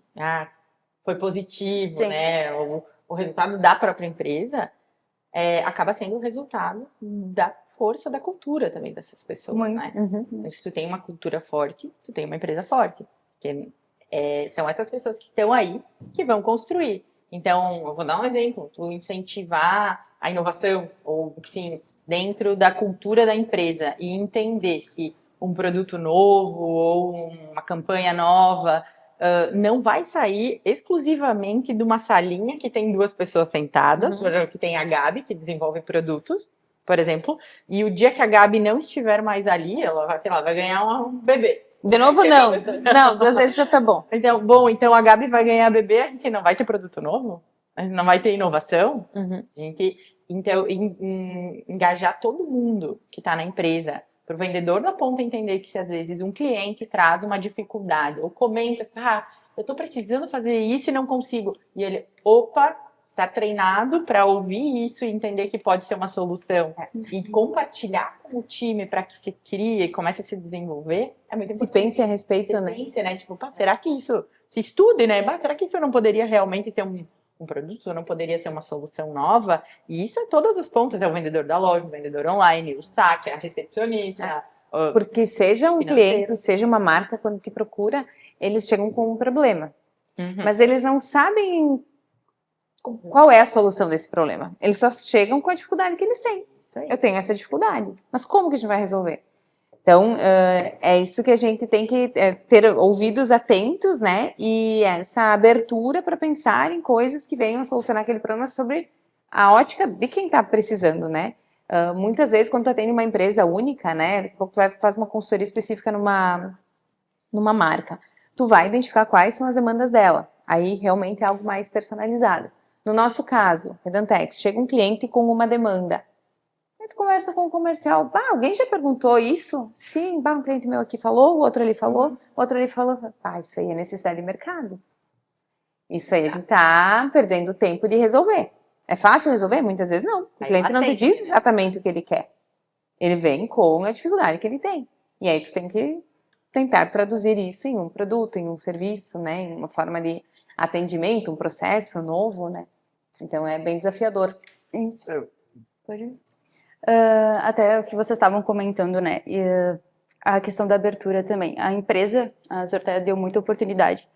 foi positivo, Sim. né? O resultado da própria empresa acaba sendo o resultado da força da cultura também dessas pessoas, Muito. né? Uhum. Então, se tu tem uma cultura forte, tu tem uma empresa forte. Porque são essas pessoas que estão aí que vão construir. Então, eu vou dar um exemplo. Tu incentivar a inovação, ou, enfim, dentro da cultura da empresa e entender que um produto novo ou uma campanha nova não vai sair exclusivamente de uma salinha que tem 2 pessoas sentadas, que tem a Gabi, que desenvolve produtos, por exemplo, e o dia que a Gabi não estiver mais ali, ela vai, sei lá, vai ganhar um bebê. De novo, não. Não, 2 vezes já tá bom. Então a Gabi vai ganhar bebê, a gente não vai ter produto novo? A gente não vai ter inovação? Uhum. A gente, então, engajar todo mundo que está na empresa, para o vendedor da ponta entender que se às vezes um cliente traz uma dificuldade, ou comenta, eu estou precisando fazer isso e não consigo. E ele, estar treinado para ouvir isso e entender que pode ser uma solução. E compartilhar com o time para que se crie e comece a se desenvolver, é muito Se importante. pense a respeito, né? Pense, né? Tipo, será que isso... Se estude, né? Será que isso não poderia realmente ser um produto? Não poderia ser uma solução nova? E isso é todas as pontas. É o vendedor da loja, o vendedor online, o saque, a recepcionista. Porque seja um financeiro. cliente, seja uma marca, quando te procura, eles chegam com um problema. Uhum. Mas eles não sabem qual é a solução desse problema. Eles só chegam com a dificuldade que eles têm. Isso aí. Eu tenho essa dificuldade. Mas como que a gente vai resolver? Então, é isso que a gente tem que ter ouvidos atentos, né? E essa abertura para pensar em coisas que venham solucionar aquele problema sobre a ótica de quem está precisando, né? Muitas vezes, quando tu atende uma empresa única, né? Tu vai fazer uma consultoria específica numa marca. Tu vai identificar quais são as demandas dela. Aí, realmente, é algo mais personalizado. No nosso caso, Redantex, chega um cliente com uma demanda. Aí tu conversa com o comercial. Alguém já perguntou isso? Sim, um cliente meu aqui falou, o outro ali falou, o outro ali falou. Isso aí é necessidade de mercado. Isso aí a gente tá perdendo tempo de resolver. É fácil resolver? Muitas vezes não. O cliente não te diz exatamente o que ele quer. Ele vem com a dificuldade que ele tem. E aí tu tem que tentar traduzir isso em um produto, em um serviço, né? Em uma forma de atendimento, um processo novo, né? Então é bem desafiador. Isso. Pode ir. Até o que vocês estavam comentando, né? A questão da abertura também. A empresa, a Zortea, deu muita oportunidade.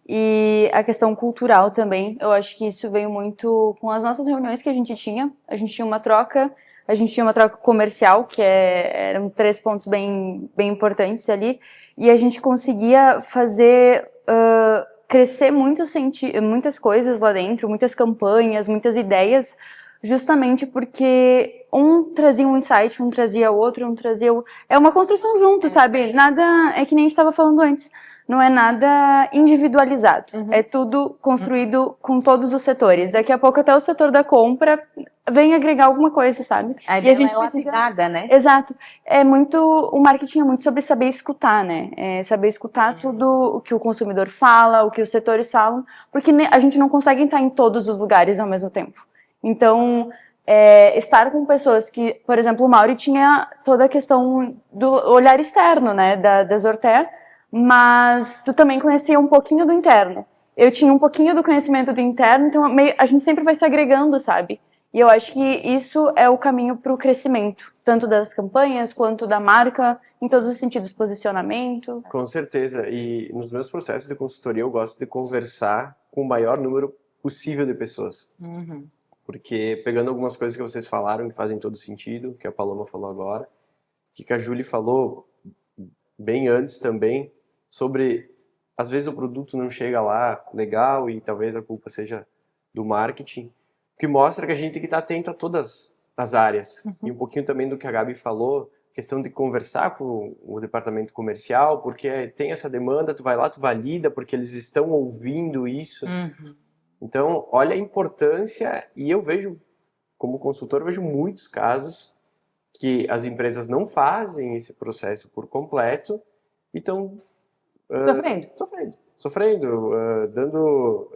E a questão cultural também, eu acho que isso veio muito com as nossas reuniões que a gente tinha. A gente tinha uma troca comercial, que eram 3 pontos bem importantes ali, e a gente conseguia fazer crescer muitas coisas lá dentro, muitas campanhas, muitas ideias, justamente porque um trazia um insight, um trazia outro, um trazia... É uma construção junto, sabe? Nada... É que nem a gente estava falando antes. Não é nada individualizado. É tudo construído com todos os setores. Daqui a pouco até o setor da compra vem agregar alguma coisa, sabe? E a gente precisa... nada, né? Exato. O marketing é muito sobre saber escutar, né? Saber escutar tudo o que o consumidor fala, o que os setores falam, porque a gente não consegue estar em todos os lugares ao mesmo tempo. Então, estar com pessoas que, por exemplo, o Mauri tinha toda a questão do olhar externo, né, da Zortea, mas tu também conhecia um pouquinho do interno. Eu tinha um pouquinho do conhecimento do interno, então a gente sempre vai se agregando, sabe? E eu acho que isso é o caminho para o crescimento, tanto das campanhas quanto da marca, em todos os sentidos, posicionamento. Com certeza, e nos meus processos de consultoria eu gosto de conversar com o maior número possível de pessoas. Porque pegando algumas coisas que vocês falaram que fazem todo sentido, que a Paloma falou agora, que a Julie falou bem antes também, sobre, às vezes o produto não chega lá legal e talvez a culpa seja do marketing, que mostra que a gente tem que estar atento a todas as áreas. E um pouquinho também do que a Gabi falou, questão de conversar com o departamento comercial, porque tem essa demanda, tu vai lá, tu valida, porque eles estão ouvindo isso. Então, olha a importância, e eu vejo, como consultor, eu vejo muitos casos que as empresas não fazem esse processo por completo e estão sofrendo, dando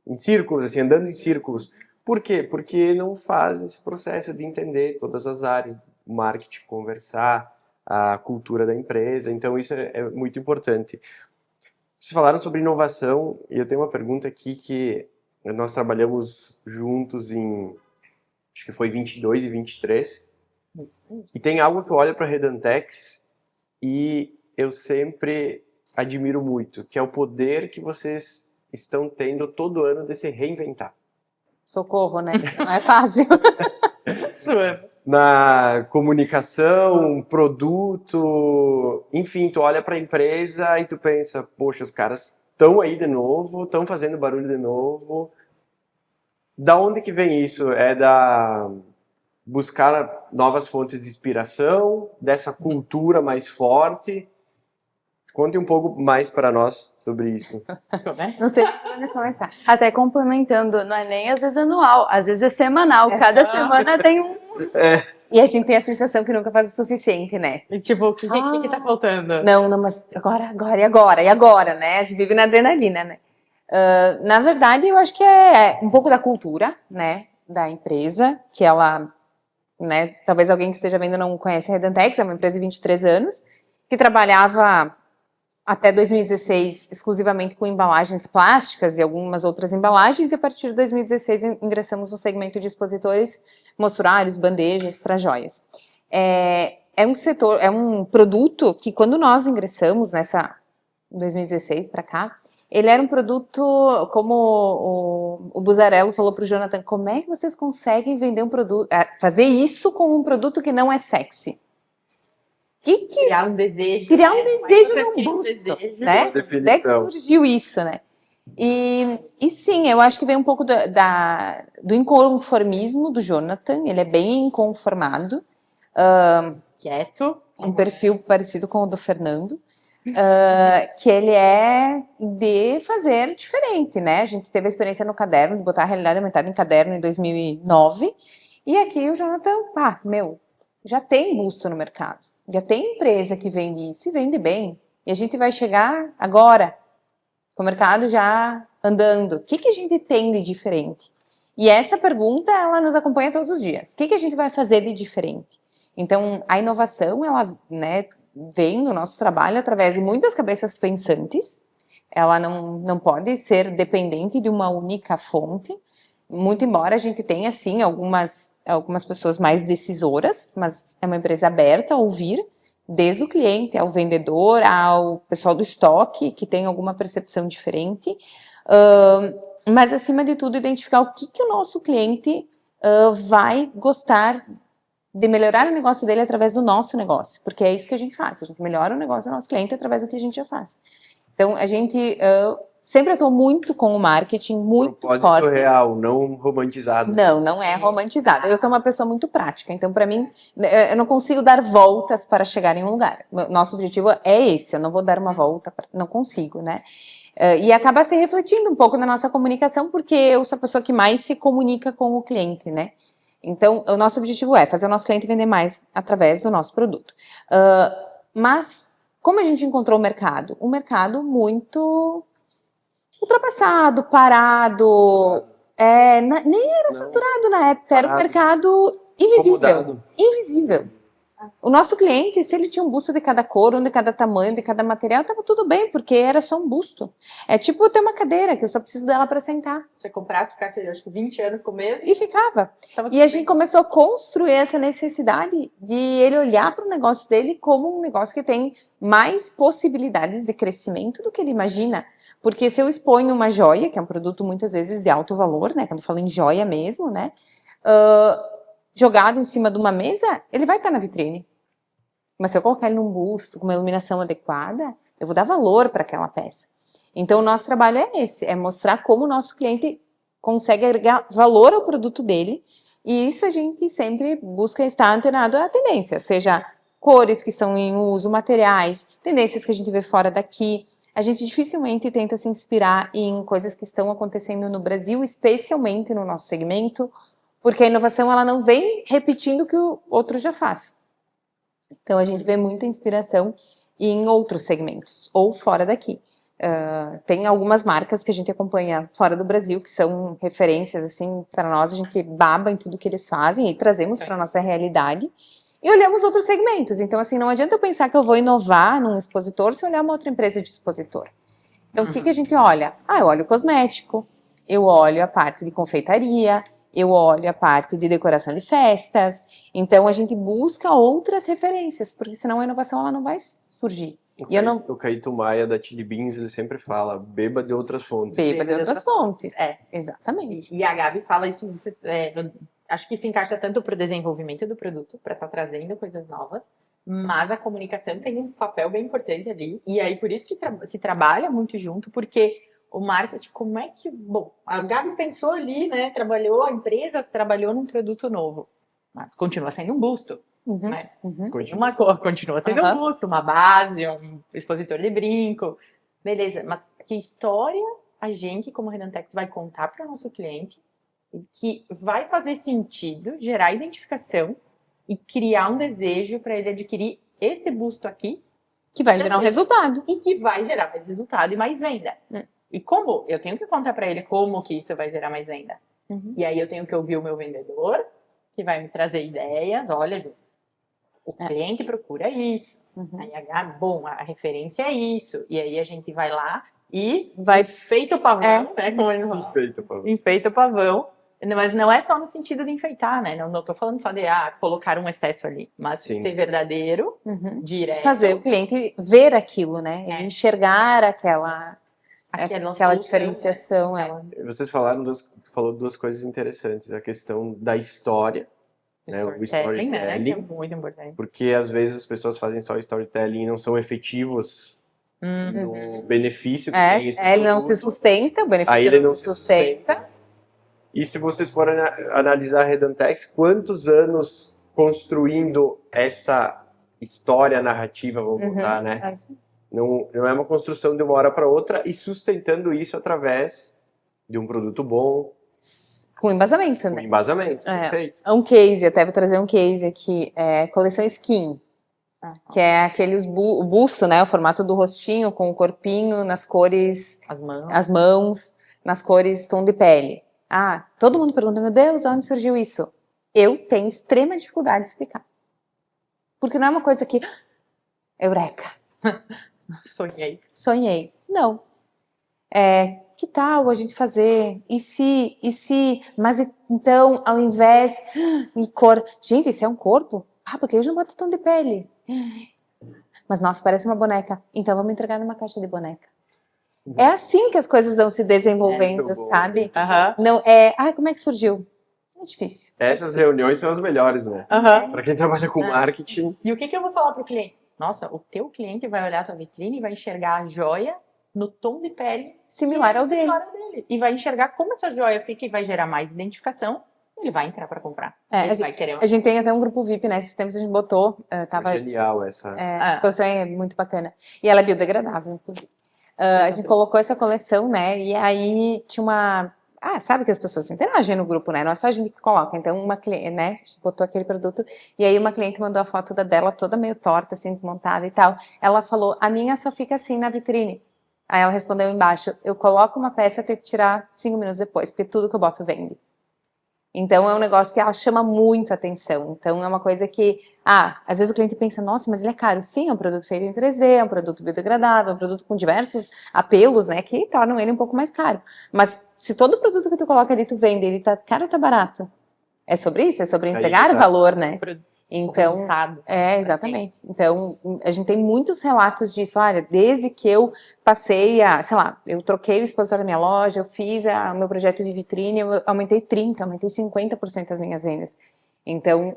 em círculos, assim, andando em círculos, Por quê? Porque não faz esse processo de entender todas as áreas, marketing, conversar, a cultura da empresa. Então, isso é muito importante. Vocês falaram sobre inovação e eu tenho uma pergunta aqui que nós trabalhamos juntos em, acho que foi 22 e 23. E tem algo que eu olho para a Redantex e eu sempre admiro muito, que é o poder que vocês estão tendo todo ano de se reinventar. Socorro, né? Não é fácil. Na comunicação, produto, enfim, tu olha para a empresa e tu pensa, poxa, os caras estão aí de novo, estão fazendo barulho de novo. Da onde que vem isso? É da buscar novas fontes de inspiração, dessa cultura mais forte? Conte um pouco mais para nós sobre isso. Não sei onde começar. Até complementando, não é nem às vezes anual, às vezes é semanal. Cada semana tem um. E a gente tem a sensação que nunca faz o suficiente, né? E tipo, o que tá faltando? Não, mas agora, né? A gente vive na adrenalina, né? Na verdade, eu acho que é um pouco da cultura, né? Da empresa, que ela, né? Talvez alguém que esteja vendo não conhece a Redantex, é uma empresa de 23 anos, que trabalhava até 2016 exclusivamente com embalagens plásticas e algumas outras embalagens, e a partir de 2016 ingressamos no segmento de expositores, mostruários, bandejas para joias. É um setor, é um produto que quando nós ingressamos nessa 2016 para cá, ele era um produto, como o Buzzarello falou para o Jonathan, como é que vocês conseguem vender um produto, fazer isso com um produto que não é sexy? Criar um desejo. Criar um desejo no busto, né? Onde é que surgiu isso, né? E sim, eu acho que vem um pouco do inconformismo do Jonathan, ele é bem inconformado. Quieto. Um perfil parecido com o do Fernando. Que ele é de fazer diferente, né? A gente teve a experiência no caderno, de botar a realidade aumentada em caderno em 2009. E aqui o Jonathan, já tem busto no mercado. Já tem empresa que vende isso e vende bem. E a gente vai chegar agora, com o mercado já andando. O que a gente tem de diferente? E essa pergunta, ela nos acompanha todos os dias. O que a gente vai fazer de diferente? Então, a inovação, ela, né, vem no nosso trabalho através de muitas cabeças pensantes. Ela não pode ser dependente de uma única fonte. Muito embora a gente tenha, sim, algumas pessoas mais decisoras, mas é uma empresa aberta a ouvir, desde o cliente ao vendedor, ao pessoal do estoque, que tem alguma percepção diferente. Mas, acima de tudo, identificar o que o nosso cliente vai gostar de melhorar o negócio dele através do nosso negócio, porque é isso que a gente faz, a gente melhora o negócio do nosso cliente através do que a gente já faz. Então, a gente sempre atuou muito com o marketing, muito forte. Propósito real, não romantizado. Não é romantizado. Eu sou uma pessoa muito prática, então para mim, eu não consigo dar voltas para chegar em um lugar. Nosso objetivo é esse, eu não vou dar uma volta, não consigo, né? E acaba se refletindo um pouco na nossa comunicação, porque eu sou a pessoa que mais se comunica com o cliente, né? Então, o nosso objetivo é fazer o nosso cliente vender mais através do nosso produto. Mas, como a gente encontrou o mercado? Um mercado muito ultrapassado, parado, nem era saturado na época, era um mercado invisível. O nosso cliente, se ele tinha um busto de cada cor, um de cada tamanho, de cada material, estava tudo bem, porque era só um busto. É tipo ter uma cadeira, que eu só preciso dela para sentar. Você comprasse, ficasse, acho que 20 anos com o mesmo. E ficava. E a gente começou a construir essa necessidade de ele olhar para o negócio dele como um negócio que tem mais possibilidades de crescimento do que ele imagina. Porque se eu exponho uma joia, que é um produto muitas vezes de alto valor, né? Quando eu falo em joia mesmo, né? Jogado em cima de uma mesa, ele vai estar na vitrine. Mas se eu colocar ele num busto, com uma iluminação adequada, eu vou dar valor para aquela peça. Então, o nosso trabalho é esse, é mostrar como o nosso cliente consegue agregar valor ao produto dele, e isso a gente sempre busca estar antenado à tendência, seja cores que estão em uso, materiais, tendências que a gente vê fora daqui. A gente dificilmente tenta se inspirar em coisas que estão acontecendo no Brasil, especialmente no nosso segmento, porque a inovação ela não vem repetindo o que o outro já faz. Então, a gente vê muita inspiração em outros segmentos, ou fora daqui. Tem algumas marcas que a gente acompanha fora do Brasil, que são referências, assim, para nós, a gente baba em tudo que eles fazem e trazemos para nossa realidade. E olhamos outros segmentos. Então, assim, não adianta eu pensar que eu vou inovar num expositor se eu olhar uma outra empresa de expositor. Então, o que a gente olha? Eu olho cosmético, eu olho a parte de confeitaria, eu olho a parte de decoração de festas. Então, a gente busca outras referências, porque senão a inovação ela não vai surgir. O Caíto Maia da Chili Beans, ele sempre fala, beba de outras fontes. Beba de outras fontes. Exatamente. E a Gabi fala isso muito, acho que se encaixa tanto para o desenvolvimento do produto, para estar trazendo coisas novas, mas a comunicação tem um papel bem importante ali. E aí, por isso que se trabalha muito junto, porque o marketing, como é que... Bom, a Gabi pensou ali, né? A empresa trabalhou num produto novo, mas continua sendo um busto. Né? Continua sendo um busto, uma base, um expositor de brinco. Beleza, mas que história a gente, como Redantex, vai contar para o nosso cliente que vai fazer sentido, gerar identificação e criar um desejo para ele adquirir esse busto aqui. Que vai gerar um resultado. E que vai gerar mais resultado e mais venda. E como? Eu tenho que contar para ele como que isso vai gerar mais venda. E aí eu tenho que ouvir o meu vendedor, que vai me trazer ideias. Olha, Ju, o cliente procura isso. Aí a referência é isso. E aí a gente vai lá e enfeita o pavão, né? Como ele fala. Enfeita o pavão. Mas não é só no sentido de enfeitar, né? Não tô falando só de colocar um excesso ali. Mas ser verdadeiro, direto. Fazer o cliente ver aquilo, né? Enxergar aquela diferenciação. Né? Vocês falou duas coisas interessantes. A questão da história. O storytelling, né? Que é muito importante. Porque às vezes as pessoas fazem só storytelling e não são efetivos no benefício que tem esse produto. Ele não se sustenta, o benefício aí ele não se sustenta. E se vocês forem analisar a Redantex, quantos anos construindo essa história narrativa, vamos botar, né? Não é uma construção de uma hora para outra e sustentando isso através de um produto bom. Com embasamento, né? Com embasamento, perfeito. Um case, eu até vou trazer um case aqui, coleção Skin, que é aqueles o busto, né? O formato do rostinho com o corpinho nas cores, as mãos, nas cores tom de pele. Todo mundo pergunta, meu Deus, onde surgiu isso? Eu tenho extrema dificuldade de explicar. Porque não é uma coisa que... Eureka! Sonhei. Não. Que tal a gente fazer? E se, mas então, ao invés de cor... Gente, isso é um corpo? Porque eu não boto tom de pele. Mas, nossa, parece uma boneca. Então, vamos entregar numa caixa de boneca. É assim que as coisas vão se desenvolvendo, sabe? Não como é que surgiu? É difícil. Essas reuniões são as melhores, né? Para quem trabalha com marketing. E o que eu vou falar pro cliente? Nossa, o teu cliente vai olhar a tua vitrine e vai enxergar a joia no tom de pele similar ao dele. E vai enxergar como essa joia fica e vai gerar mais identificação. Ele vai entrar para comprar. A gente tem até um grupo VIP, né? Esses tempos a gente botou. Genial essa. A coleção é muito bacana. E ela é biodegradável, inclusive. A gente colocou essa coleção, né? E aí tinha uma... sabe que as pessoas interagem no grupo, né? Não é só a gente que coloca. Então, uma cliente, né? A gente botou aquele produto. E aí, uma cliente mandou a foto dela toda meio torta, assim, desmontada e tal. Ela falou, a minha só fica assim na vitrine. Aí ela respondeu embaixo, eu coloco uma peça e tenho que tirar 5 minutos depois, porque tudo que eu boto vende. Então, é um negócio que ela chama muito atenção. Então, é uma coisa que, às vezes o cliente pensa, nossa, mas ele é caro. Sim, é um produto feito em 3D, é um produto biodegradável, é um produto com diversos apelos, né, que tornam ele um pouco mais caro. Mas, se todo produto que tu coloca ali, tu vende, ele tá caro ou tá barato? É sobre isso, é sobre entregar valor, né? Então, exatamente. Então, a gente tem muitos relatos disso. Olha, desde que eu passei eu troquei o expositor da minha loja, eu fiz o meu projeto de vitrine, eu aumentei 50% as minhas vendas. Então,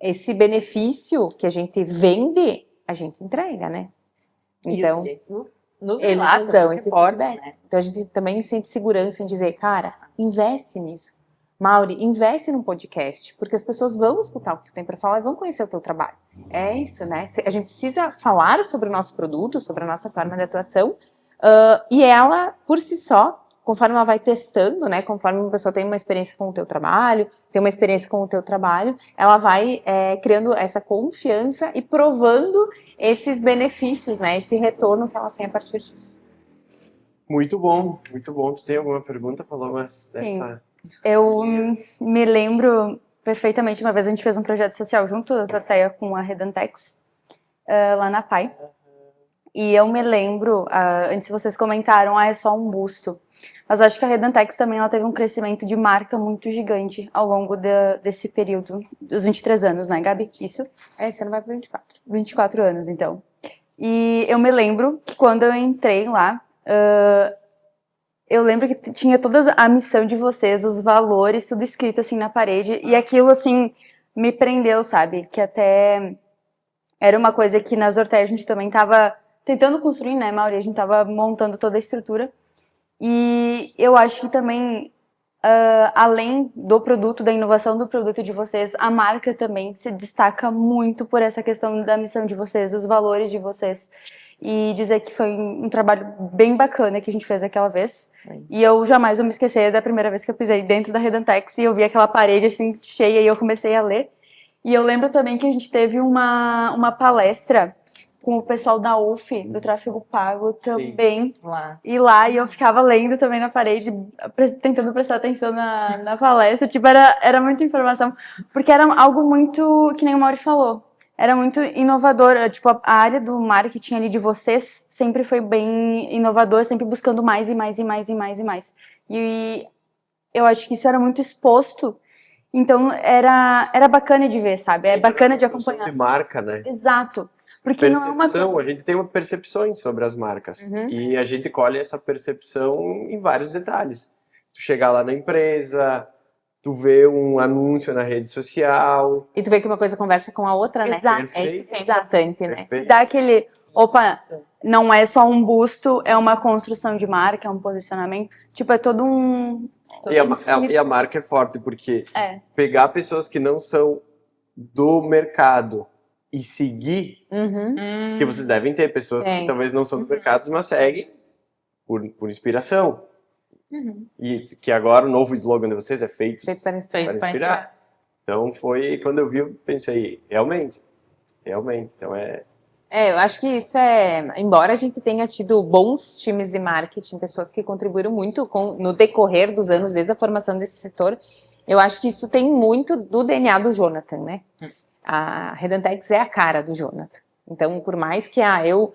esse benefício que a gente vende, a gente entrega, né? Então, eles nos relatam, dão esse feedback. Né? Então, a gente também sente segurança em dizer, cara, investe nisso. Mauri, investe num podcast, porque as pessoas vão escutar o que tu tem para falar e vão conhecer o teu trabalho. É isso, né? A gente precisa falar sobre o nosso produto, sobre a nossa forma de atuação, e ela, por si só, conforme ela vai testando, né? Conforme uma pessoa tem uma experiência com o teu trabalho, ela vai criando essa confiança e provando esses benefícios, né? Esse retorno que elas têm a partir disso. Muito bom, muito bom. Tu tem alguma pergunta, Paloma? Sim. Eu me lembro perfeitamente, uma vez a gente fez um projeto social junto, a Sorteia com a Redentex, lá na PAI. E eu me lembro, antes vocês comentaram, é só um busto. Mas acho que a Redentex também ela teve um crescimento de marca muito gigante ao longo desse período, dos 23 anos, né, Gabi? Isso? Você não vai para 24. 24 anos, então. E eu me lembro que quando eu entrei lá, eu lembro que tinha toda a missão de vocês, os valores, tudo escrito assim na parede. E aquilo, assim, me prendeu, sabe? Que até era uma coisa que na Zorteia a gente também tava tentando construir, né, Mauri? A gente tava montando toda a estrutura. E eu acho que também, além do produto, da inovação do produto de vocês, a marca também se destaca muito por essa questão da missão de vocês, os valores de vocês. E dizer que foi um trabalho bem bacana que a gente fez aquela vez. E eu jamais vou me esquecer da primeira vez que eu pisei dentro da Redentex e eu vi aquela parede assim cheia e eu comecei a ler. E eu lembro também que a gente teve uma palestra com o pessoal da UF, do Tráfego Pago, também. Sim. E eu ficava lendo também na parede, tentando prestar atenção na palestra. Tipo, era muita informação, porque era algo muito, que nem o Mauri falou, era muito inovador. Tipo, a área do marketing ali de vocês sempre foi bem inovador, sempre buscando mais e mais e mais e mais e mais. E eu acho que isso era muito exposto, então era bacana de ver, sabe? É bacana de acompanhar. De marca, né? Exato. Porque não é uma Percepção, a gente tem uma percepções sobre as marcas. E a gente colhe essa percepção em vários detalhes. Tu chegar lá na empresa, tu vê um anúncio na rede social. E tu vê que uma coisa conversa com a outra, né? Exato. É isso que é Exato. importante, né? Perfeito. dá aquele, opa, não é só um busto, é uma construção de marca, é um posicionamento. Tipo, é todo um... E a marca é forte, porque É. pegar pessoas que não são do mercado e seguir, que vocês devem ter pessoas que talvez não são do mercado, mas seguem por inspiração. E que agora o novo slogan de vocês é feito Para inspirar. Então foi, quando eu vi, eu pensei, realmente. Então eu acho que isso embora a gente tenha tido bons times de marketing, pessoas que contribuíram muito no decorrer dos anos, desde a formação desse setor, eu acho que isso tem muito do DNA do Jonathan, né? A Redentex é a cara do Jonathan. Então, por mais que o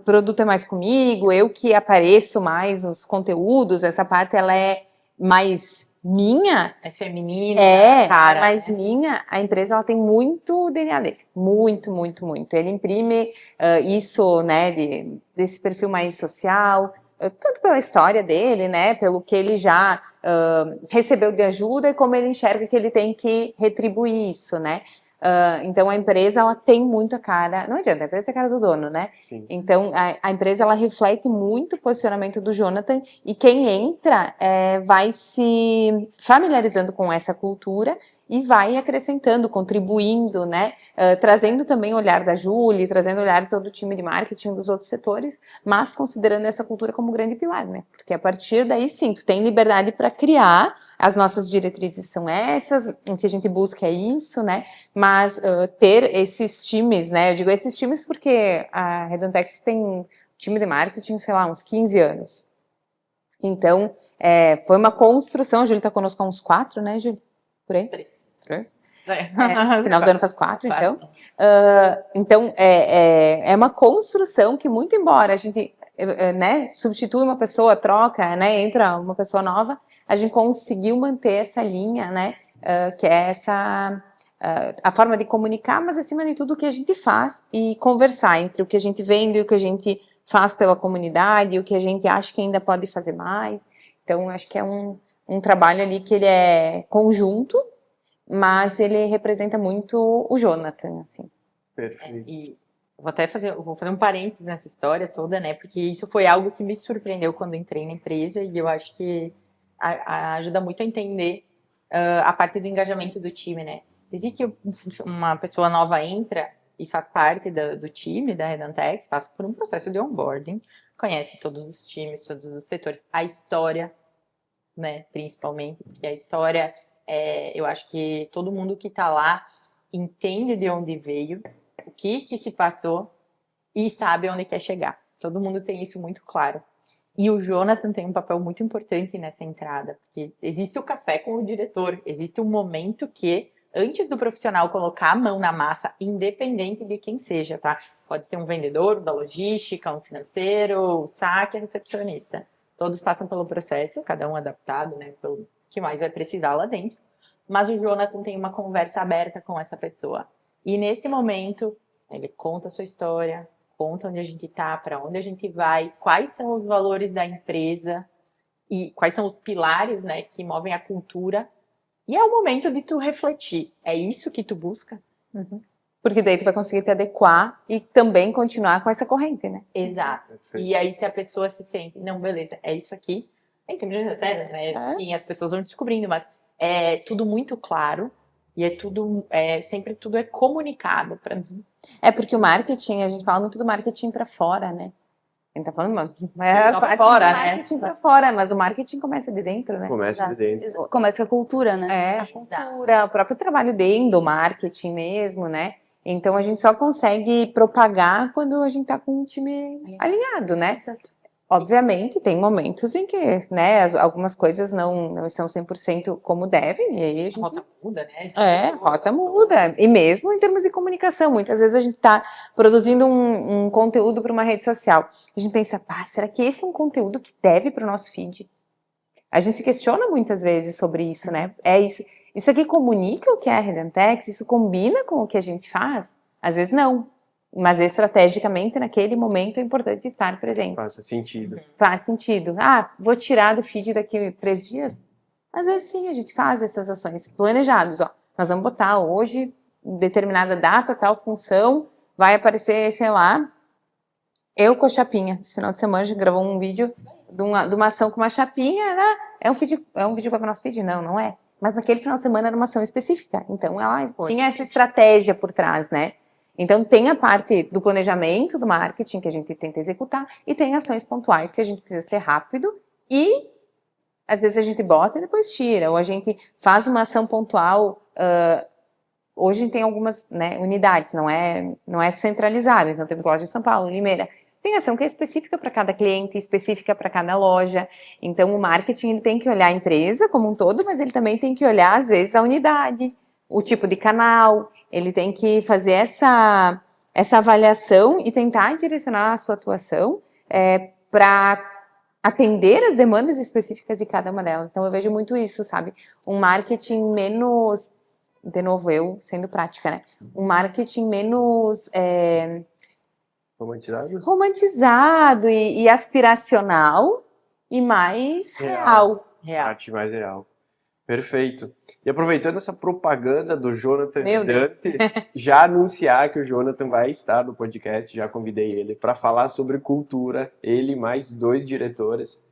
produto é mais comigo, eu que apareço mais nos conteúdos, essa parte ela é mais minha. É feminina, cara. Mais minha, a empresa ela tem muito DNA dele. Muito, muito, muito. Ele imprime isso, né, desse perfil mais social, tanto pela história dele, né, pelo que ele já recebeu de ajuda e como ele enxerga que ele tem que retribuir isso, né. Então a empresa ela tem muito a cara, não adianta, a empresa é a cara do dono, né? Sim. Então a empresa ela reflete muito o posicionamento do Jonathan e quem entra vai se familiarizando com essa cultura e vai acrescentando, contribuindo, né? Trazendo também o olhar da Julie, trazendo o olhar de todo o time de marketing dos outros setores, mas considerando essa cultura como grande pilar, né? Porque a partir daí sim, tu tem liberdade para criar, as nossas diretrizes são essas, o que a gente busca é isso, né? Mas ter esses times, né? Eu digo esses times porque a Redentex tem time de marketing, sei lá, uns 15 anos. Então, foi uma construção, a Júlia está conosco há uns 4, né, Júlia? Por aí? 3. Final do ano faz 4, então. Então, é uma construção que, muito embora a gente né, substitui uma pessoa, troca, né, entra uma pessoa nova, a gente conseguiu manter essa linha, né, que é essa... a forma de comunicar, mas acima de tudo o que a gente faz e conversar entre o que a gente vende e o que a gente faz pela comunidade, o que a gente acha que ainda pode fazer mais. Então, acho que é um trabalho ali que ele é conjunto, mas ele representa muito o Jonathan, assim. Perfeito. E vou fazer um parênteses nessa história toda, né? Porque isso foi algo que me surpreendeu quando entrei na empresa e eu acho que ajuda muito a entender a parte do engajamento do time, né? Desde que uma pessoa nova entra e faz parte do time da Redentex, passa por um processo de onboarding, conhece todos os times, todos os setores, a história, né? Principalmente, porque a história, eu acho que todo mundo que tá lá entende de onde veio, o que se passou e sabe onde quer chegar. Todo mundo tem isso muito claro. E o Jonathan tem um papel muito importante nessa entrada, porque existe o café com o diretor, existe um momento que, antes do profissional colocar a mão na massa, independente de quem seja, tá? Pode ser um vendedor, da logística, um financeiro, o saque, a recepcionista. Todos passam pelo processo, cada um adaptado, né, pelo que mais vai precisar lá dentro. Mas o Jonathan tem uma conversa aberta com essa pessoa. E nesse momento, ele conta a sua história, conta onde a gente está, para onde a gente vai, quais são os valores da empresa e quais são os pilares, né, que movem a cultura. E é o momento de tu refletir. É isso que tu busca? Uhum. Porque daí tu vai conseguir te adequar e também continuar com essa corrente, né? Exato. Perfeito. E aí se a pessoa se sente, não, beleza, é isso aqui. Nem sempre recebe, né? Enfim, as pessoas vão descobrindo, mas é tudo muito claro. E é tudo, sempre tudo é comunicado para mim. É porque o marketing, a gente fala muito do marketing para fora, né? A gente tá falando, mano, só pra fora, né? marketing para fora, mas o marketing começa de dentro, né? Começa de dentro. Começa com a cultura, né? É, a Exato. cultura, o próprio trabalho dentro do marketing mesmo, né? Então a gente só consegue propagar quando a gente tá com um time alinhado, né? Exato. Obviamente, tem momentos em que, né, algumas coisas não estão 100% como devem, e aí a A gente... rota muda, né? A rota muda. E mesmo em termos de comunicação, muitas vezes a gente está produzindo um conteúdo para uma rede social. A gente pensa, será que esse é um conteúdo que deve para o nosso feed? A gente se questiona muitas vezes sobre isso, né? É isso. Isso aqui comunica o que é a Redentex? Isso combina com o que a gente faz? Às vezes não. Mas estrategicamente, naquele momento, é importante estar presente. Faça sentido. Faz sentido. Vou tirar do feed daqui a 3 dias? Às vezes sim, a gente faz essas ações planejadas. Nós vamos botar hoje, determinada data, tal função, vai aparecer, sei lá, eu com a chapinha. Esse final de semana a gente gravou um vídeo de uma ação com uma chapinha, né? É um vídeo para o nosso feed? Não, não é. Mas naquele final de semana era uma ação específica. Então ela tinha essa estratégia por trás, né? Então tem a parte do planejamento, do marketing que a gente tenta executar e tem ações pontuais que a gente precisa ser rápido e às vezes a gente bota e depois tira, ou a gente faz uma ação pontual. Hoje a gente tem algumas, né, unidades, não é centralizado, então temos loja em São Paulo, Limeira. Tem ação que é específica para cada cliente, específica para cada loja. Então o marketing ele tem que olhar a empresa como um todo, mas ele também tem que olhar às vezes a unidade, o tipo de canal, ele tem que fazer essa avaliação e tentar direcionar a sua atuação para atender as demandas específicas de cada uma delas. Então eu vejo muito isso, sabe? Um marketing menos, de novo eu sendo prática, né? Um marketing menos romantizado e aspiracional e mais real. Arte mais real. Perfeito. E aproveitando essa propaganda do Jonathan Vidante, já anunciar que o Jonathan vai estar no podcast, já convidei ele para falar sobre cultura, ele e mais 2 diretores,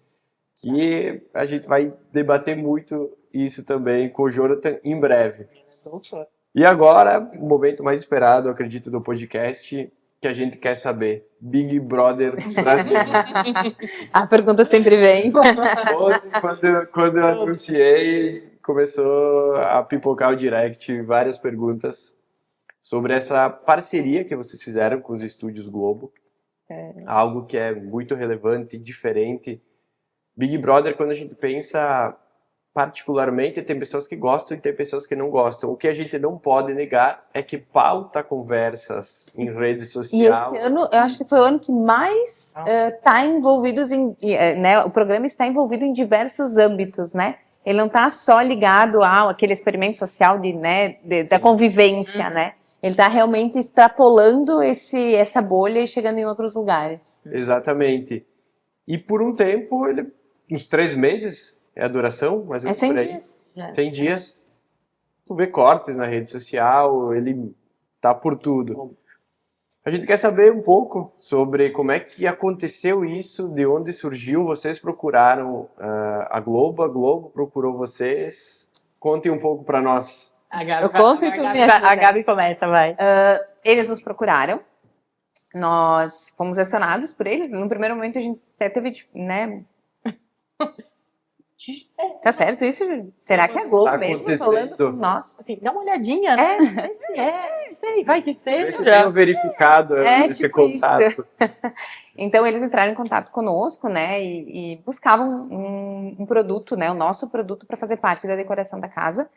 que a gente vai debater muito isso também com o Jonathan em breve. E agora, o momento mais esperado, eu acredito, do podcast, que a gente quer saber. Big Brother Brasil. A pergunta sempre vem. Ontem, quando eu anunciei, começou a pipocar o direct, várias perguntas sobre essa parceria que vocês fizeram com os Estúdios Globo. Algo que é muito relevante, diferente. Big Brother, quando a gente pensa particularmente, tem pessoas que gostam e tem pessoas que não gostam. O que a gente não pode negar é que pauta conversas em rede social. E esse ano, eu acho que foi o ano que mais está envolvido né, o programa está envolvido em diversos âmbitos, né? Ele não está só ligado àquele experimento social da convivência, né? Ele está realmente extrapolando essa bolha e chegando em outros lugares. Exatamente. E por um tempo, uns 3 meses é a duração, mas 100 dias. 100 dias. Tu vê cortes na rede social, ele tá por tudo. A gente quer saber um pouco sobre como é que aconteceu isso, de onde surgiu. Vocês procuraram a Globo procurou vocês. Contem um pouco para nós. Eu conto e tu me ajuda. A Gabi começa, vai. Eles nos procuraram. Nós fomos acionados por eles. No primeiro momento a gente até teve, né? Tá certo isso, Júlio? Será que é Globo Tá mesmo acontecendo. falando com nós? Assim, dá uma olhadinha, né? Vê se não sei, vai que Vê se seja. tenham verificado esse tipo contato. Então, eles entraram em contato conosco, né, e buscavam um produto, né, o nosso produto para fazer parte da decoração da casa.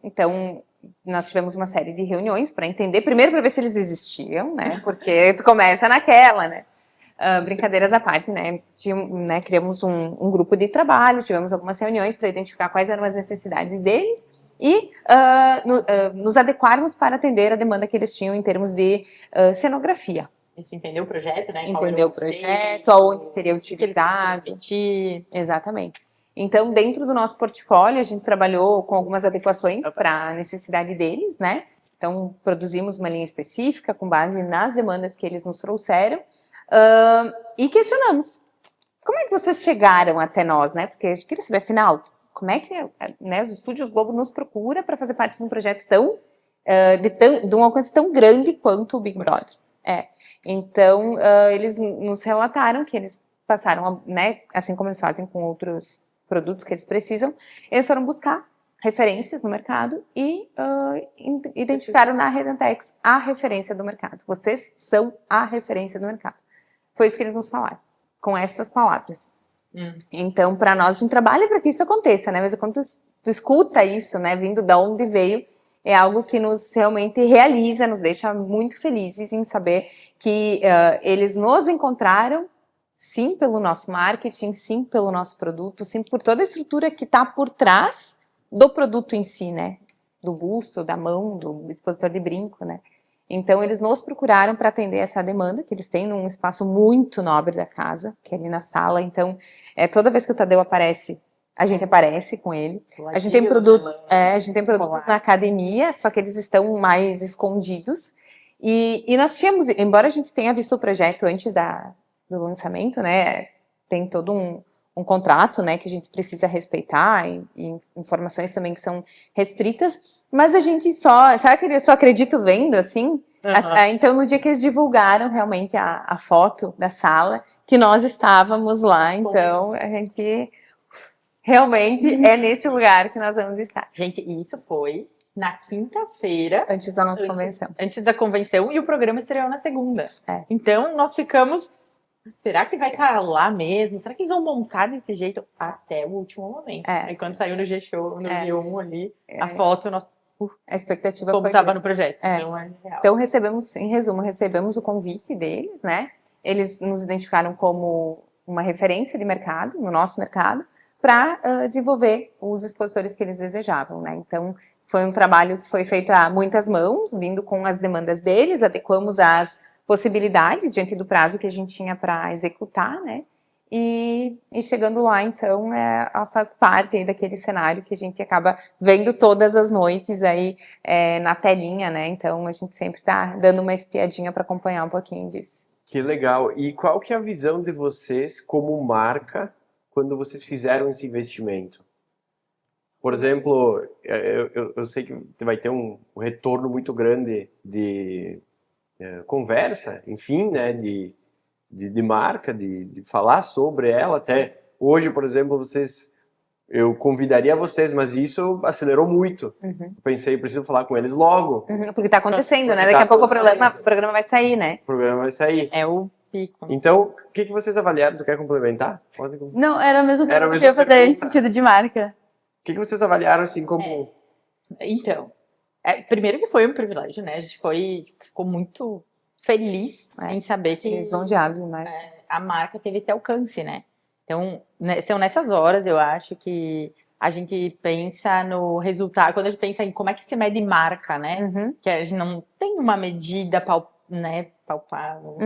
Então, nós tivemos uma série de reuniões para entender, primeiro para ver se eles existiam, né, porque tu começa naquela, né. Brincadeiras à parte, né, criamos um grupo de trabalho, tivemos algumas reuniões para identificar quais eram as necessidades deles e nos adequarmos para atender a demanda que eles tinham em termos de cenografia. Isso, entender o projeto, né? Entender o projeto, aonde seria utilizado. Exatamente. Então, dentro do nosso portfólio, a gente trabalhou com algumas adequações para a necessidade deles, né? Então, produzimos uma linha específica com base nas demandas que eles nos trouxeram e questionamos. Como é que vocês chegaram até nós, né? Porque a gente queria saber, afinal, como é que os Estúdios Globo nos procura para fazer parte de um projeto de um alcance tão grande quanto o Big Brother? Então, eles nos relataram que eles passaram, né, assim como eles fazem com outros produtos que eles precisam, eles foram buscar referências no mercado e identificaram na Redentex a referência do mercado. Vocês são a referência do mercado. Foi isso que eles nos falaram, com essas palavras. Então, para nós, a gente trabalha para que isso aconteça, né? Mas quando tu escuta isso, né, vindo de onde veio, é algo que nos realmente realiza, nos deixa muito felizes em saber que eles nos encontraram, sim, pelo nosso marketing, sim, pelo nosso produto, sim, por toda a estrutura que está por trás do produto em si, né? Do busto, da mão, do expositor de brinco, né? Então, eles nos procuraram para atender essa demanda, que eles têm num espaço muito nobre da casa, que é ali na sala. Então, toda vez que o Tadeu aparece, a gente aparece com ele. A gente tem produtos na academia, só que eles estão mais escondidos. E nós tínhamos, embora a gente tenha visto o projeto antes do lançamento, né, tem todo um contrato, né, que a gente precisa respeitar e informações também que são restritas, mas a gente sabe que eu só acredito vendo, assim? Então, no dia que eles divulgaram realmente a foto da sala, que nós estávamos lá, então a gente realmente é nesse lugar que nós vamos estar. Gente, isso foi na quinta-feira. Antes da nossa convenção. Antes da convenção, e o programa estreou na segunda. Então, nós ficamos... Será que vai estar lá mesmo? Será que eles vão montar desse jeito até o último momento? E quando saiu no G-Show, no G1 ali, a foto, a expectativa como foi estava no projeto. Então, em resumo, recebemos o convite deles, né? Eles nos identificaram como uma referência de mercado, no nosso mercado, para desenvolver os expositores que eles desejavam, né? Então, foi um trabalho que foi feito a muitas mãos, vindo com as demandas deles, adequamos as possibilidades diante do prazo que a gente tinha para executar, né? E chegando lá, então, faz parte aí daquele cenário que a gente acaba vendo todas as noites aí na telinha, né? Então, a gente sempre está dando uma espiadinha para acompanhar um pouquinho disso. Que legal. E qual que é a visão de vocês como marca quando vocês fizeram esse investimento? Por exemplo, eu sei que vai ter um retorno muito grande de conversa, enfim, né, de marca, de falar sobre ela. Até hoje, por exemplo, eu convidaria vocês, mas isso acelerou muito. Eu pensei, preciso falar com eles logo. Porque está acontecendo, né? Daqui a pouco o programa vai sair, né? O programa vai sair. É o pico. Então, o que vocês avaliaram? Tu quer complementar? Não, era a mesma pergunta que eu ia fazer em sentido de marca. O que vocês avaliaram, assim, como... Então, primeiro que foi um privilégio, né? A gente ficou muito feliz em saber que... Lisonjeado demais. A marca teve esse alcance, né? Então, são nessas horas, eu acho, que a gente pensa no resultado, quando a gente pensa em como é que se mede marca, né? Que a gente não tem uma medida palpável.